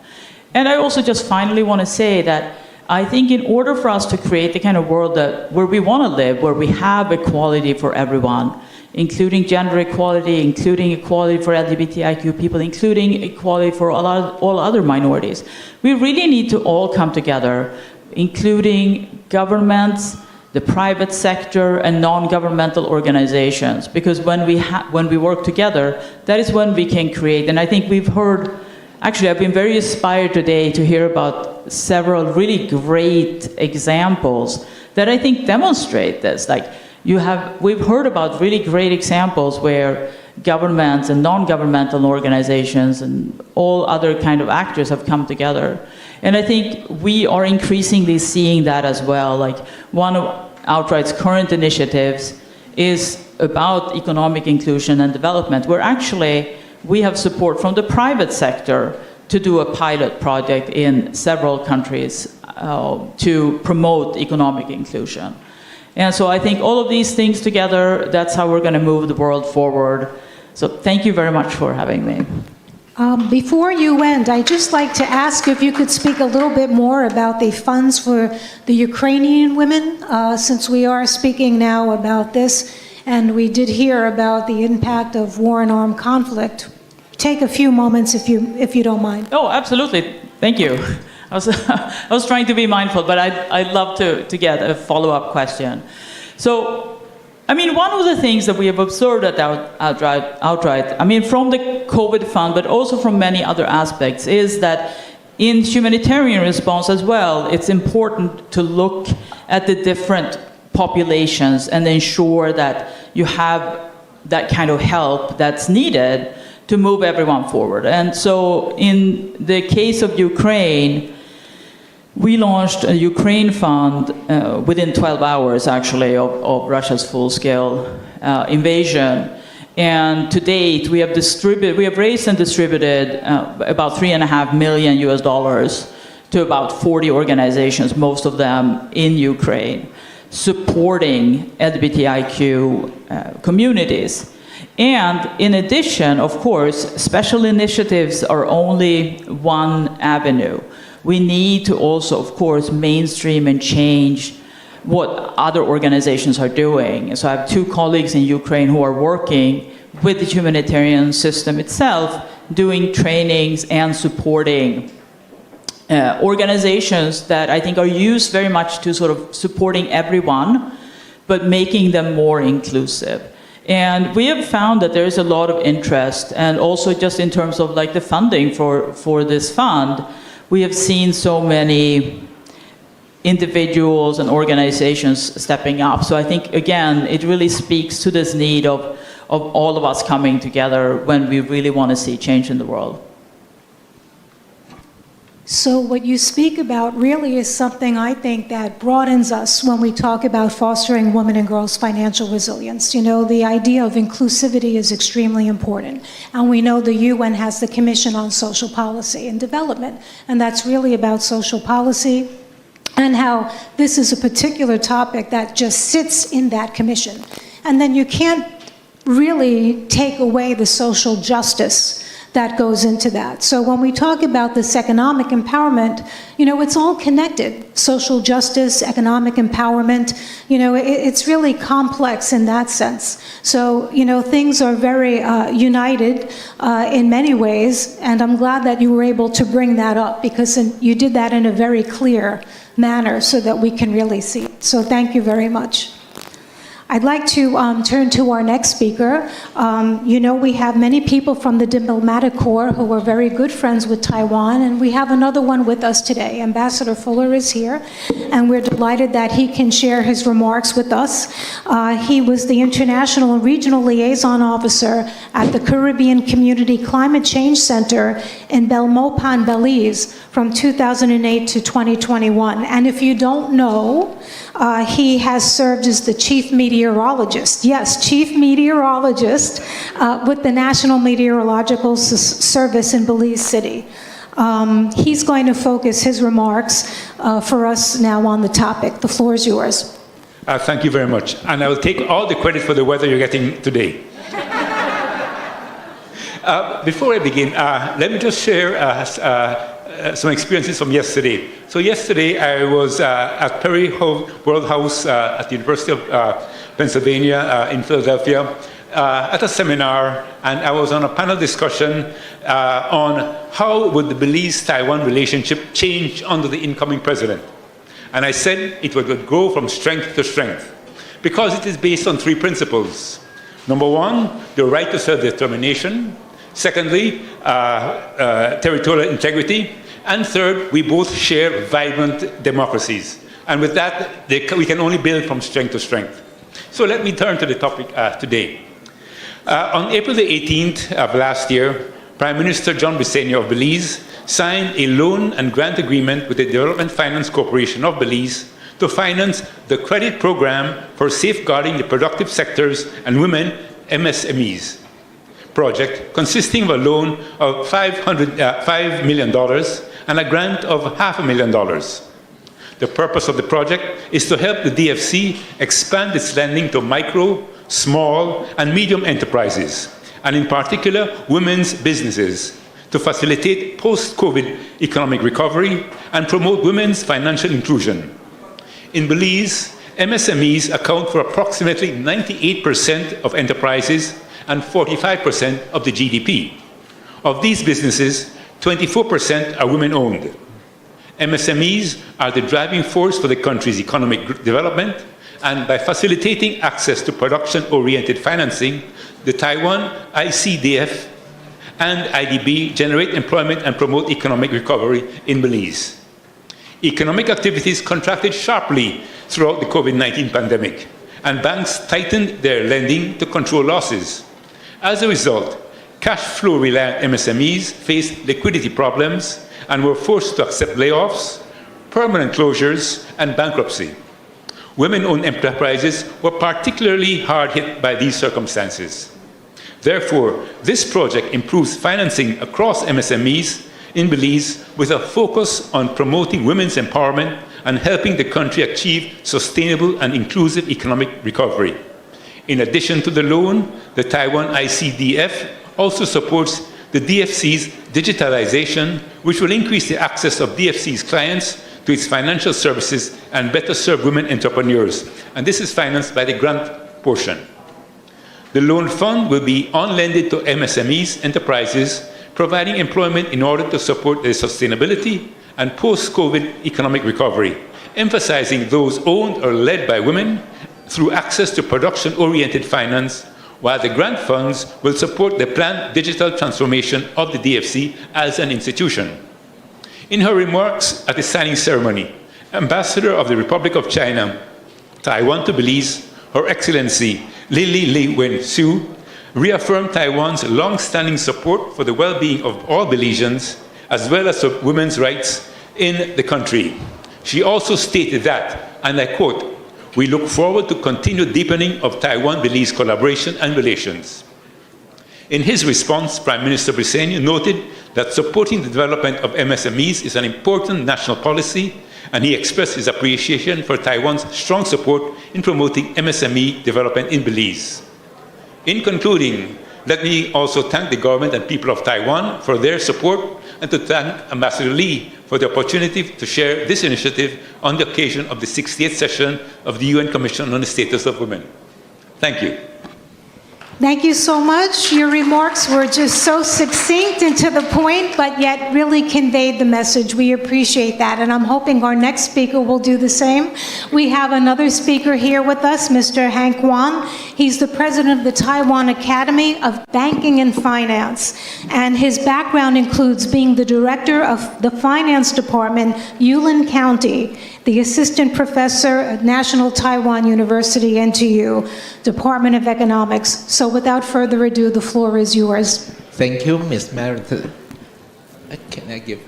And I also just finally want to say that I think in order for us to create the kind of world where we want to live, where we have equality for everyone, including gender equality, including equality for LGBTIQ people, including equality for all other minorities, we really need to all come together, including governments, the private sector, and non-governmental organizations. Because when we work together, that is when we can create. And I think we've heard, actually, I've been very inspired today to hear about several really great examples that I think demonstrate this. Like, we've heard about really great examples where governments and non-governmental organizations and all other kind of actors have come together. And I think we are increasingly seeing that as well. Like, one of Outright's current initiatives is about economic inclusion and development, where actually we have support from the private sector to do a pilot project in several countries to promote economic inclusion. And so I think all of these things together, that's how we're going to move the world forward. So thank you very much for having me. Before you end, I'd just like to ask if you could speak a little bit more about the funds for the Ukrainian women, since we are speaking now about this, and we did hear about the impact of war and armed conflict. Take a few moments if you don't mind. Oh, absolutely. Thank you. I was trying to be mindful, but I'd love to get a follow-up question. So, I mean, one of the things that we have observed at Outright, I mean, from the COVID fund, but also from many other aspects, is that in humanitarian response as well, it's important to look at the different populations and ensure that you have that kind of help that's needed to move everyone forward. And so in the case of Ukraine, we launched a Ukraine fund within 12 hours, actually, of Russia's full-scale invasion. And to date, we have raised and distributed about $3.5 million to about 40 organizations, most of them in Ukraine, supporting LGBTIQ communities. And in addition, of course, special initiatives are only one avenue. We need to also, of course, mainstream and change what other organizations are doing. So I have two colleagues in Ukraine who are working with the humanitarian system itself, doing trainings and supporting organizations that I think are used very much to sort of supporting everyone, but making them more inclusive. And we have found that there is a lot of interest, and also just in terms of like the funding for this fund, we have seen so many individuals and organizations stepping up. So I think, again, it really speaks to this need of all of us coming together when we really want to see change in the world. So what you speak about really is something I think that broadens us when we talk about fostering women and girls' financial resilience. You know, the idea of inclusivity is extremely important. And we know the UN has the Commission on Social Policy and Development, and that's really about social policy and how this is a particular topic that just sits in that commission. And then you can't really take away the social justice that goes into that. So when we talk about this economic empowerment, you know, it's all connected. Social justice, economic empowerment, you know, it's really complex in that sense. So, you know, things are very united in many ways, and I'm glad that you were able to bring that up, because you did that in a very clear manner so that we can really see it. So thank you very much. I'd like to turn to our next speaker. You know, we have many people from the diplomatic corps who are very good friends with Taiwan, and we have another one with us today. Ambassador Fuller is here, and we're delighted that he can share his remarks with us. He was the International and Regional Liaison Officer at the Caribbean Community Climate Change Center in Belmopan, Belize from 2008 to 2021. And if you don't know, he has served as the chief meteorologist. Yes, chief meteorologist with the National Meteorological Service in Belize City. He's going to focus his remarks for us now on the topic. The floor is yours. Thank you very much. And I will take all the credit for the weather you're getting today. Before I begin, let me just share some experiences from yesterday. So yesterday I was at Perry World House at the University of Pennsylvania in Philadelphia at a seminar, and I was on a panel discussion on how would the Belize-Taiwan relationship change under the incoming president. And I said it would grow from strength to strength because it is based on three principles. Number one, the right to self-determination. Secondly, territorial integrity. And third, we both share vibrant democracies. And with that, we can only build from strength to strength. So let me turn to the topic today. On April the 18th of last year, Prime Minister John Briceño of Belize signed a loan and grant agreement with the Development Finance Corporation of Belize to finance the credit program for safeguarding the productive sectors and women MSMEs project, consisting of a loan of $5 million and a grant of $500,000. The purpose of the project is to help the DFC expand its lending to micro, small, and medium enterprises, and in particular, women's businesses, to facilitate post-COVID economic recovery and promote women's financial inclusion. In Belize, MSMEs account for approximately 98% of enterprises and 45% of the GDP. Of these businesses, 24% are women-owned. MSMEs are the driving force for the country's economic development, and by facilitating access to production-oriented financing, the Taiwan ICDF and IDB generate employment and promote economic recovery in Belize. Economic activities contracted sharply throughout the COVID-19 pandemic, and banks tightened their lending to control losses. As a result, cash flow reliant MSMEs faced liquidity problems and were forced to accept layoffs, permanent closures, and bankruptcy. Women-owned enterprises were particularly hard hit by these circumstances. Therefore, this project improves financing across MSMEs in Belize with a focus on promoting women's empowerment and helping the country achieve sustainable and inclusive economic recovery. In addition to the loan, the Taiwan ICDF also supports the DFC's digitalization, which will increase the access of DFC's clients to its financial services and better serve women entrepreneurs. And this is financed by the grant portion. The loan fund will be on-lended to MSMEs enterprises, providing employment in order to support their sustainability and post-COVID economic recovery, emphasizing those owned or led by women through access to production-oriented finance, while the grant funds will support the planned digital transformation of the DFC as an institution. In her remarks at the signing ceremony, Ambassador of the Republic of China, Taiwan to Belize, Her Excellency Lili Li Wen-Su, reaffirmed Taiwan's long-standing support for the well-being of all Belizeans, as well as of women's rights in the country. She also stated that, and I quote, "We look forward to continued deepening of Taiwan-Belize collaboration and relations." In his response, Prime Minister Briceño noted that supporting the development of MSMEs is an important national policy, and he expressed his appreciation for Taiwan's strong support in promoting MSME development in Belize. In concluding, let me also thank the government and people of Taiwan for their support, and to thank Ambassador Lee for the opportunity to share this initiative on the occasion of the 68th session of the UN Commission on the Status of Women. Thank you. Thank you so much. Your remarks were just so succinct and to the point, but yet really conveyed the message. We appreciate that, and I'm hoping our next speaker will do the same. We have another speaker here with us, Mr. Hank Wan. He's the president of the Taiwan Academy of Banking and Finance, and his background includes being the director of the finance department, Yulin County, the assistant professor at National Taiwan University, NTU, Department of Economics. So without further ado, the floor is yours. Thank you, Ms. Meredith. Can I give?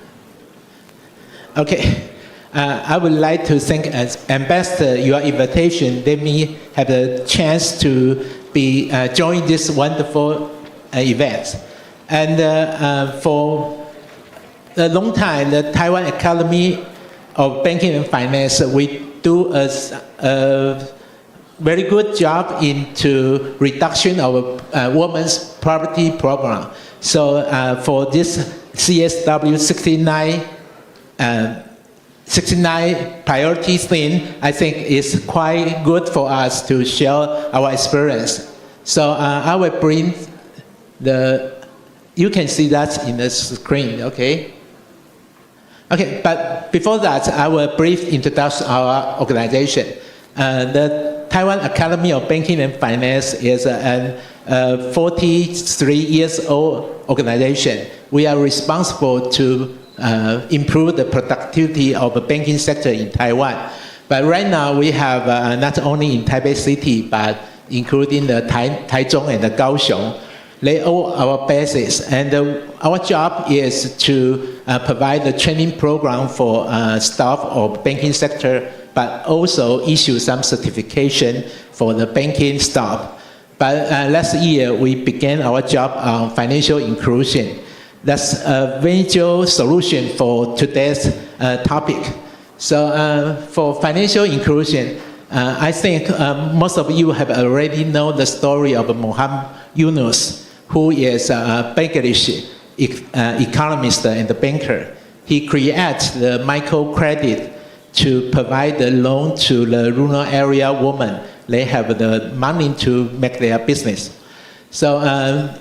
Okay. I would like to thank Ambassador your invitation. Let me have the chance to be join this wonderful event. And for a long time, the Taiwan Academy of Banking and Finance, we do a very good job into reduction of women's poverty program. So for this CSW 69 priority thing, I think is quite good for us to share our experience. So I will bring you can see that in the screen, okay? Okay, but before that, I will brief introduce our organization. The Taiwan Academy of Banking and Finance is a 43 years old organization. We are responsible to improve the productivity of the banking sector in Taiwan. But right now we have not only in Taipei City, but including the Taichung and the Kaohsiung. They all our bases, and our job is to provide the training program for staff of banking sector, but also issue some certification for the banking staff. But last year we began our job on financial inclusion. That's a major solution for today's topic. So for financial inclusion, I think most of you have already known the story of Muhammad Yunus, who is a Bangladeshi economist and banker. He created the microcredit to provide the loan to the rural area women. They have the money to make their business. So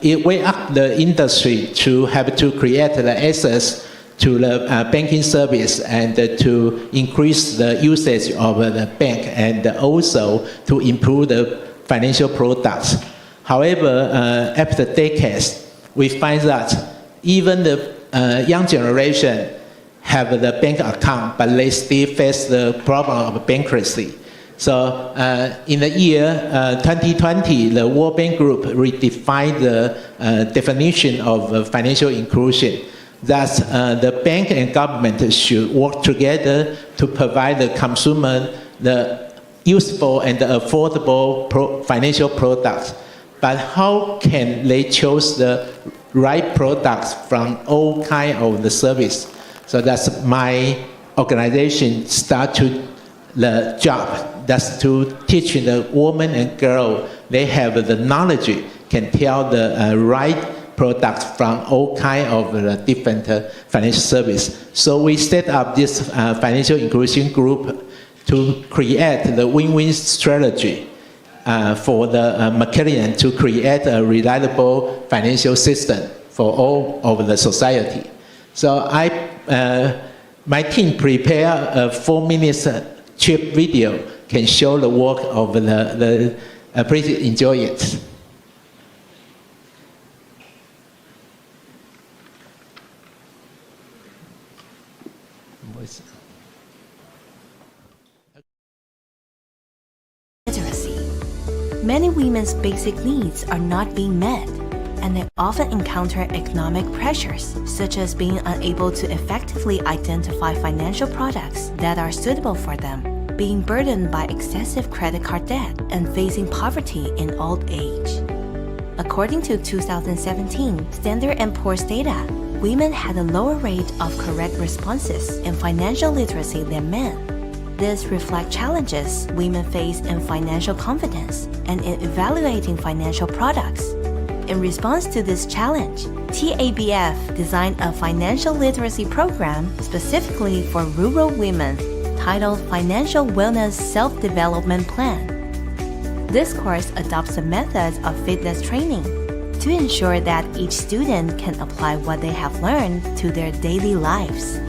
it wake up the industry to have to create the access to the banking service and to increase the usage of the bank and also to improve the financial products. However, after decades, we find that even the young generation have the bank account, but they still face the problem of bankruptcy. So in the year 2020, the World Bank Group redefined the definition of financial inclusion. That the bank and government should work together to provide the consumer the useful and affordable financial products. But how can they choose the right products from all kinds of the service? So that's my organization start to the job. That's to teach the woman and girl, they have the knowledge, can tell the right products from all kinds of the different financial service. So we set up this financial inclusion group to create the win-win strategy for the Macquarie to create a reliable financial system for all of the society. So my team prepared a 4-minute cheap video can show the work of please enjoy it. Literacy. Many women's basic needs are not being met, and they often encounter economic pressures, such as being unable to effectively identify financial products that are suitable for them, being burdened by excessive credit card debt, and facing poverty in old age. According to 2017 Standard & Poor's data, women had a lower rate of correct responses in financial literacy than men. This reflects challenges women face in financial confidence and in evaluating financial products. In response to this challenge, TABF designed a financial literacy program specifically for rural women titled Financial Wellness Self-Development Plan. This course adopts the methods of fitness training to ensure that each student can apply what they have learned to their daily lives.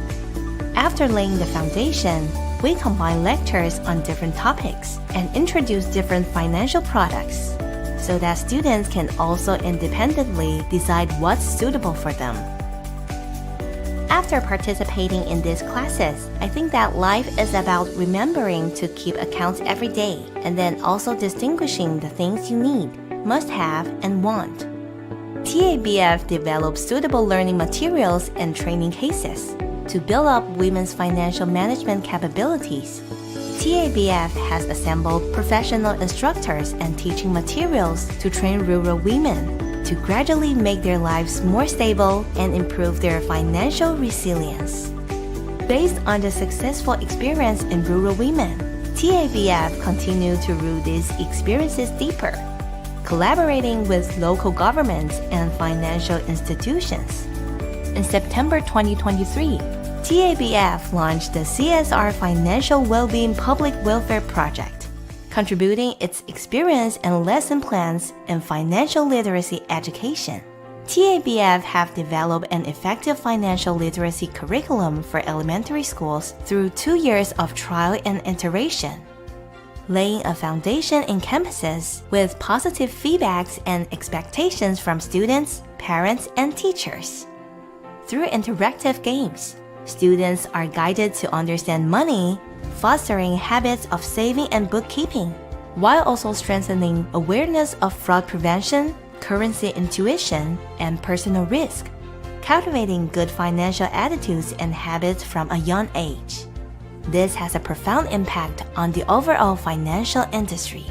After laying the foundation, we combine lectures on different topics and introduce different financial products so that students can also independently decide what's suitable for them. After participating in these classes, I think that life is about remembering to keep accounts every day and then also distinguishing the things you need, must have, and want. TABF develops suitable learning materials and training cases to build up women's financial management capabilities. TABF has assembled professional instructors and teaching materials to train rural women to gradually make their lives more stable and improve their financial resilience. Based on the successful experience in rural women, TABF continues to root these experiences deeper, collaborating with local governments and financial institutions. In September 2023, TABF launched the CSR Financial Wellbeing Public Welfare Project, contributing its experience and lesson plans in financial literacy education. TABF have developed an effective financial literacy curriculum for elementary schools through 2 years of trial and iteration, laying a foundation in campuses with positive feedbacks and expectations from students, parents, and teachers. Through interactive games, students are guided to understand money, fostering habits of saving and bookkeeping, while also strengthening awareness of fraud prevention, currency intuition, and personal risk, cultivating good financial attitudes and habits from a young age. This has a profound impact on the overall financial industry.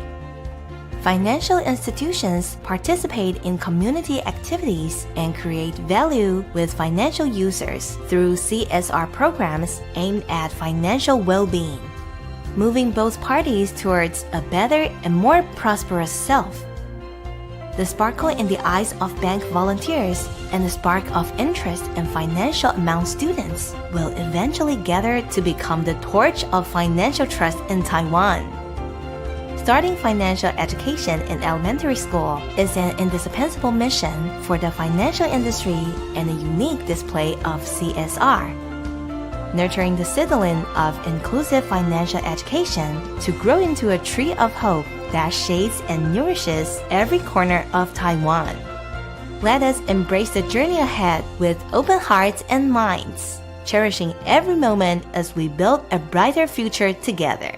Financial institutions participate in community activities and create value with financial users through CSR programs aimed at financial well-being, moving both parties towards a better and more prosperous self. The sparkle in the eyes of bank volunteers and the spark of interest in financial among students will eventually gather to become the torch of financial trust in Taiwan. Starting financial education in elementary school is an indispensable mission for the financial industry and a unique display of CSR. Nurturing the seedling of inclusive financial education to grow into a tree of hope that shades and nourishes every corner of Taiwan. Let us embrace the journey ahead with open hearts and minds, cherishing every moment as we build a brighter future together.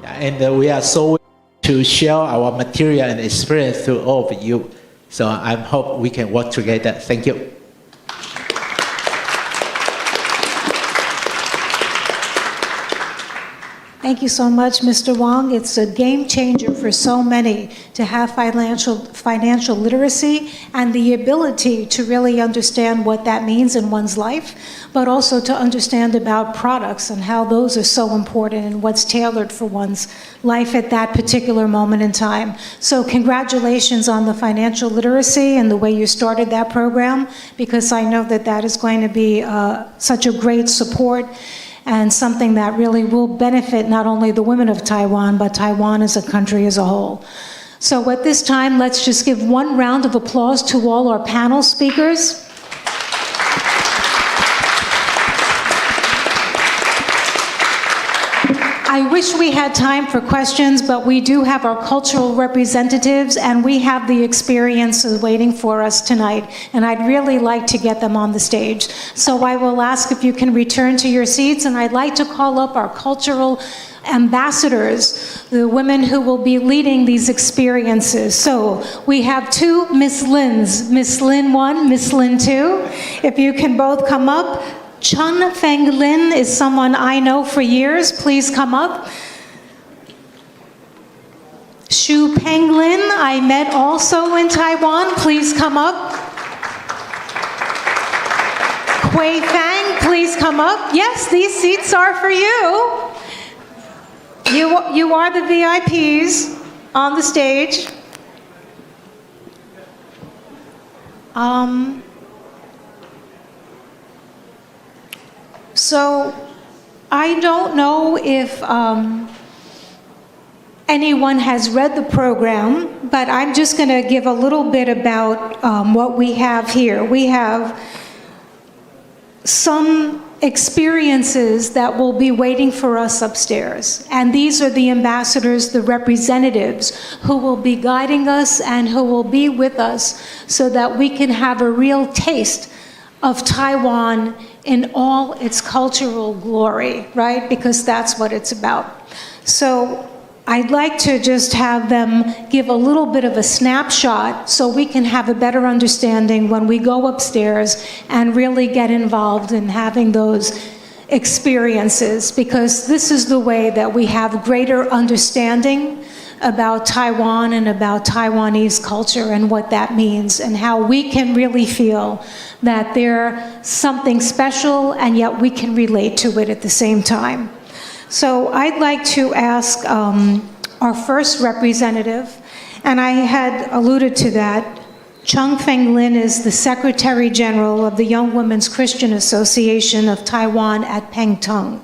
And we are so to share our material and experience to all of you. So I hope we can work together. Thank you. Thank you so much, Mr. Wong. It's a game changer for so many to have financial literacy and the ability to really understand what that means in one's life, but also to understand about products and how those are so important and what's tailored for one's life at that particular moment in time. So congratulations on the financial literacy and the way you started that program, because I know that that is going to be such a great support and something that really will benefit not only the women of Taiwan, but Taiwan as a country as a whole. So at this time, let's just give one round of applause to all our panel speakers. I wish we had time for questions, but we do have our cultural representatives and we have the experiences waiting for us tonight, and I'd really like to get them on the stage. So I will ask if you can return to your seats, and I'd like to call up our cultural ambassadors, the women who will be leading these experiences. So we have two Miss Lins, Miss Lin 1, Miss Lin 2. If you can both come up. Chun Feng Lin is someone I know for years. Please come up. Xu Peng Lin, I met also in Taiwan. Please come up. Hui Fang, please come up. Yes, these seats are for you. You are the VIPs on the stage. So I don't know if anyone has read the program, but I'm just going to give a little bit about what we have here. We have some experiences that will be waiting for us upstairs. And these are the ambassadors, the representatives, who will be guiding us and who will be with us so that we can have a real taste of Taiwan in all its cultural glory, right? Because that's what it's about. So I'd like to just have them give a little bit of a snapshot so we can have a better understanding when we go upstairs and really get involved in having those experiences, because this is the way that we have greater understanding about Taiwan and about Taiwanese culture and what that means, and how we can really feel that they're something special and yet we can relate to it at the same time. So I'd like to ask our first representative, and I had alluded to that. Chung Feng Lin is the Secretary General of the Young Women's Christian Association of Taiwan at Pengtung.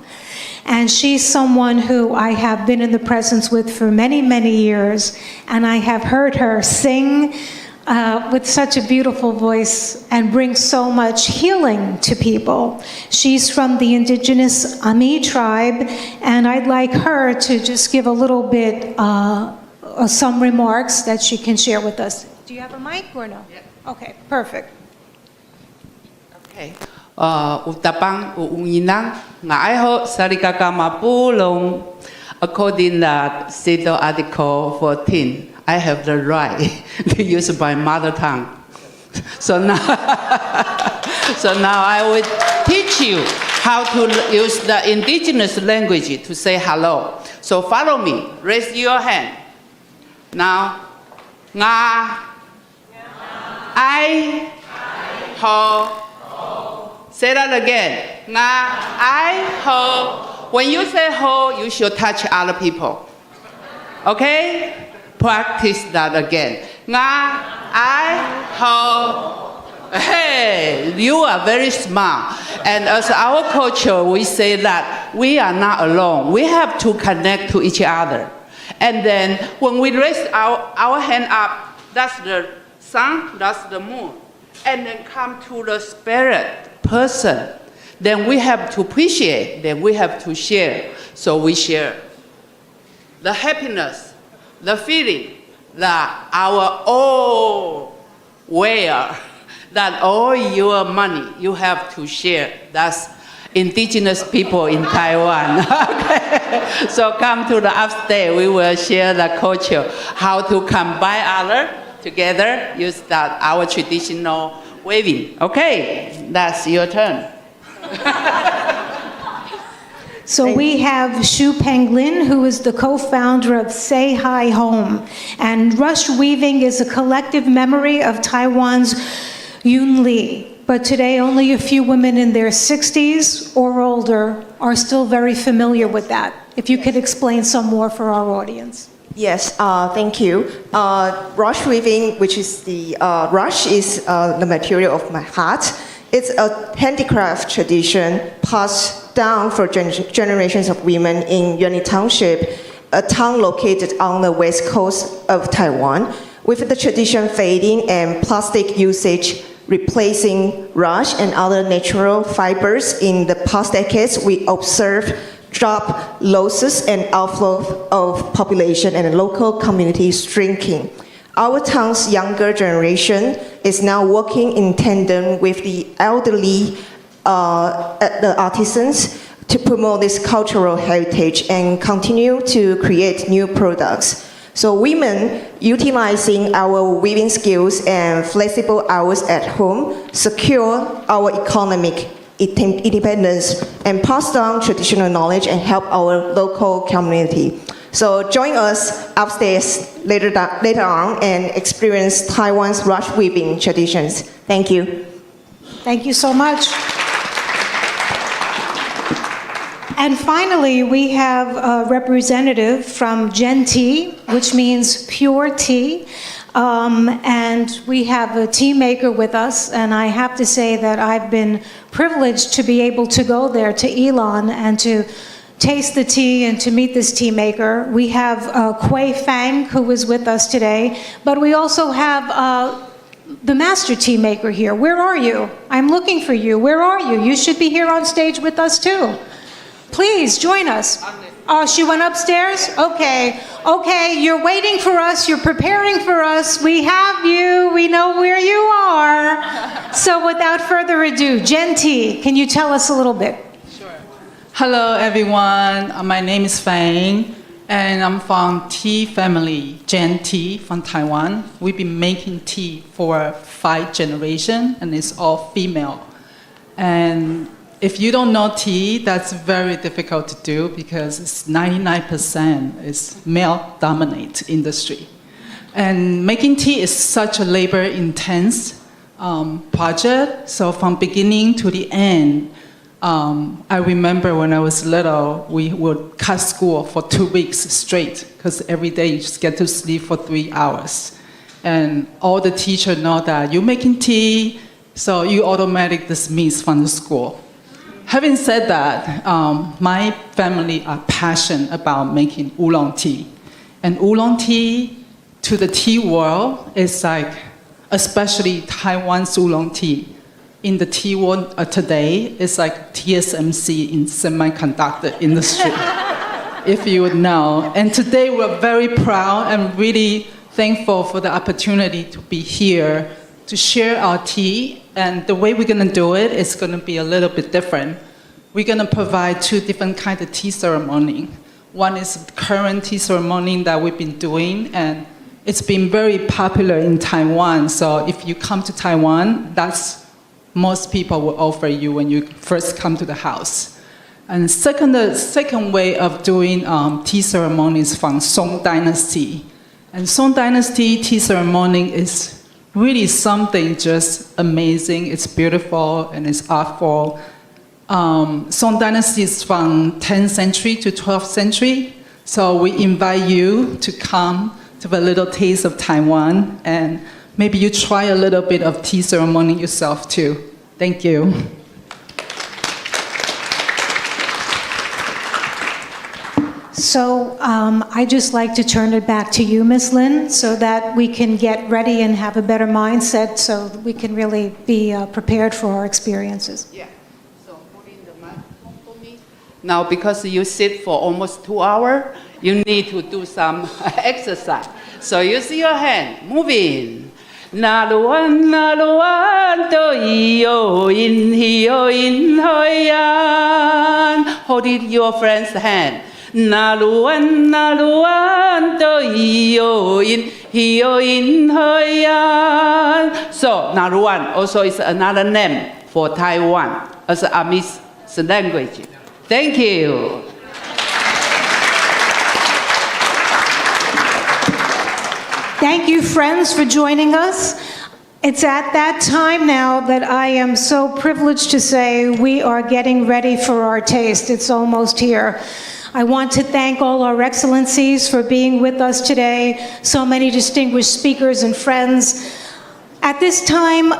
And she's someone who I have been in the presence with for many, many years, and I have heard her sing with such a beautiful voice and bring so much healing to people. She's from the indigenous Ami tribe, and I'd like her to just give a little bit, some remarks that she can share with us. Do you have a mic or no? Yeah. Okay, perfect. Okay. Utapang uinang ngaiho sarikaka mapulong. According to CEDAW Article 14, I have the right to use my mother tongue. So now I will teach you how to use the indigenous language to say hello. So follow me. Raise your hand. Now, nga, I, ho. Say that again. Nga, I, ho. When you say ho, you should touch other people. Okay? Practice that again. Nga, I, ho. Hey, you are very smart. And as our culture, we say that we are not alone. We have to connect to each other. And then when we raise our hand up, that's the sun, that's the moon. And then come to the spirit person. Then we have to appreciate, then we have to share. So we share the happiness, the feeling that our all wealth, that all your money you have to share. That's indigenous people in Taiwan. Okay. So come to the upstairs, we will share the culture, how to combine other together, use that our traditional waving. Okay, that's your turn. So we have Shu Peng Lin, who is the co-founder of Say Hi Home. And rush weaving is a collective memory of Taiwan's Yun Li. But today only a few women in their 60s or older are still very familiar with that. If you could explain some more for our audience. Yes, thank you. Rush weaving, which is the rush is the material of my heart. It's a handicraft tradition passed down for generations of women in Yuanli Township, a town located on the west coast of Taiwan. With the tradition fading and plastic usage replacing rush and other natural fibers in the past decades, we observed job losses and outflow of population and local communities shrinking. Our town's younger generation is now working in tandem with the elderly the artisans to promote this cultural heritage and continue to create new products. So women utilizing our weaving skills and flexible hours at home secure our economic independence and pass down traditional knowledge and help our local community. So join us upstairs later on and experience Taiwan's rush weaving traditions. Thank you. Thank you so much. And finally, we have a representative from Gen Tea, which means pure tea. And we have a tea maker with us, and I have to say that I've been privileged to be able to go there to Elon and to taste the tea and to meet this tea maker. We have Kui Fang, who is with us today, but we also have the master tea maker here. Where are you? I'm looking for you. Where are you? You should be here on stage with us too. Please join us. Oh, she went upstairs? Okay. Okay, you're waiting for us. You're preparing for us. We have you. We know where you are. So without further ado, Gen T, can you tell us a little bit? Hello, everyone. My name is Fang. And I'm from tea family, Jan Tea from Taiwan. We've been making tea for 5 generations, and it's all female. And if you don't know tea, that's very difficult to do because it's 99% is male-dominated industry. And making tea is such a labor-intense project. So from beginning to the end, I remember when I was little, we would cut school for 2 weeks straight because every day you just get to sleep for 3 hours. And all the teachers know that you're making tea, so you automatically dismissed from the school. Having said that, my family are passionate about making oolong tea. And oolong tea to the tea world is like, especially Taiwan's oolong tea, in the tea world today, it's like TSMC in semiconductor industry, if you would know. And today we're very proud and really thankful for the opportunity to be here to share our tea. And the way we're going to do it is going to be a little bit different. We're going to provide 2 different kinds of tea ceremony. One is the current tea ceremony that we've been doing, and it's been very popular in Taiwan. So if you come to Taiwan, that's most people will offer you when you first come to the house. And the second way of doing tea ceremonies from Song Dynasty. And Song Dynasty tea ceremony is really something just amazing. It's beautiful and it's artful. Song Dynasty is from 10th century to 12th century. So we invite you to come to have a little taste of Taiwan, and maybe you try a little bit of tea ceremony yourself too. Thank you. So I'd just like to turn it back to you, Ms. Lin, so that we can get ready and have a better mindset so that we can really be prepared for our experiences. Yeah. So putting the microphone for me. Now, because you sit for almost 2 hours, you need to do some exercise. So you see your hand moving. Na luan to iyo in hoyan. Hold it your friend's hand. Na luan to iyo in hoyan. So na luan also is another name for Taiwan as a Amis language. Thank you. Thank you, friends, for joining us. It's at that time now that I am so privileged to say we are getting ready for our taste. It's almost here. I want to thank all our excellencies for being with us today, so many distinguished speakers and friends. At this time,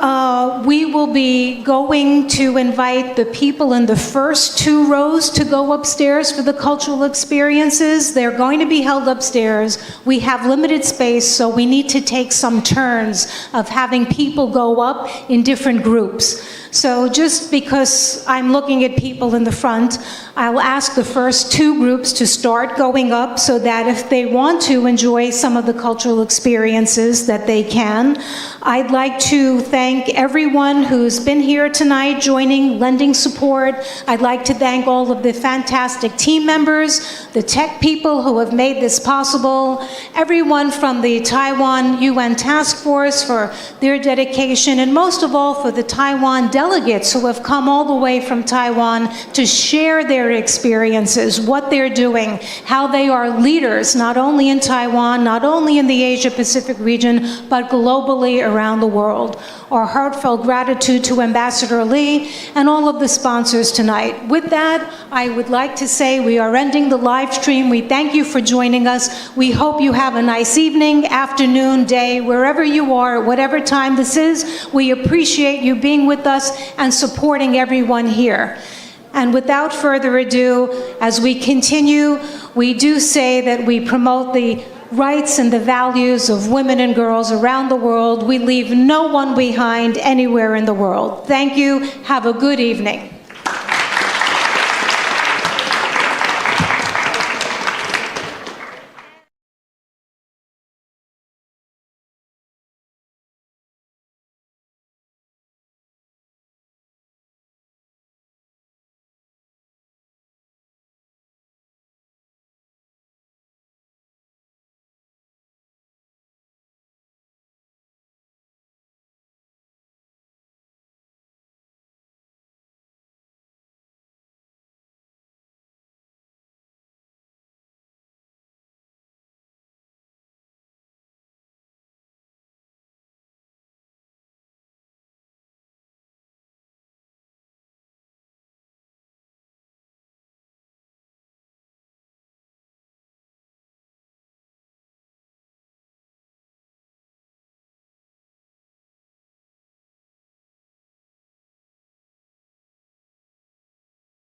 we will be going to invite the people in the first 2 rows to go upstairs for the cultural experiences. They're going to be held upstairs. We have limited space, so we need to take some turns of having people go up in different groups. So just because I'm looking at people in the front, I'll ask the first 2 groups to start going up so that if they want to enjoy some of the cultural experiences that they can. I'd like to thank everyone who's been here tonight joining, lending support. I'd like to thank all of the fantastic team members, the tech people who have made this possible, everyone from the Taiwan UN Task Force for their dedication, and most of all for the Taiwan delegates who have come all the way from Taiwan to share their experiences, what they're doing, how they are leaders, not only in Taiwan, not only in the Asia-Pacific region, but globally around the world. Our heartfelt gratitude to Ambassador Lee and all of the sponsors tonight. With that, I would like to say we are ending the live stream. We thank you for joining us. We hope you have a nice evening, afternoon, day, wherever you are, whatever time this is. We appreciate you being with us and supporting everyone here. And without further ado, as we continue, we do say that we promote the rights and the values of women and girls around the world. We leave no one behind anywhere in the world. Thank you. Have a good evening.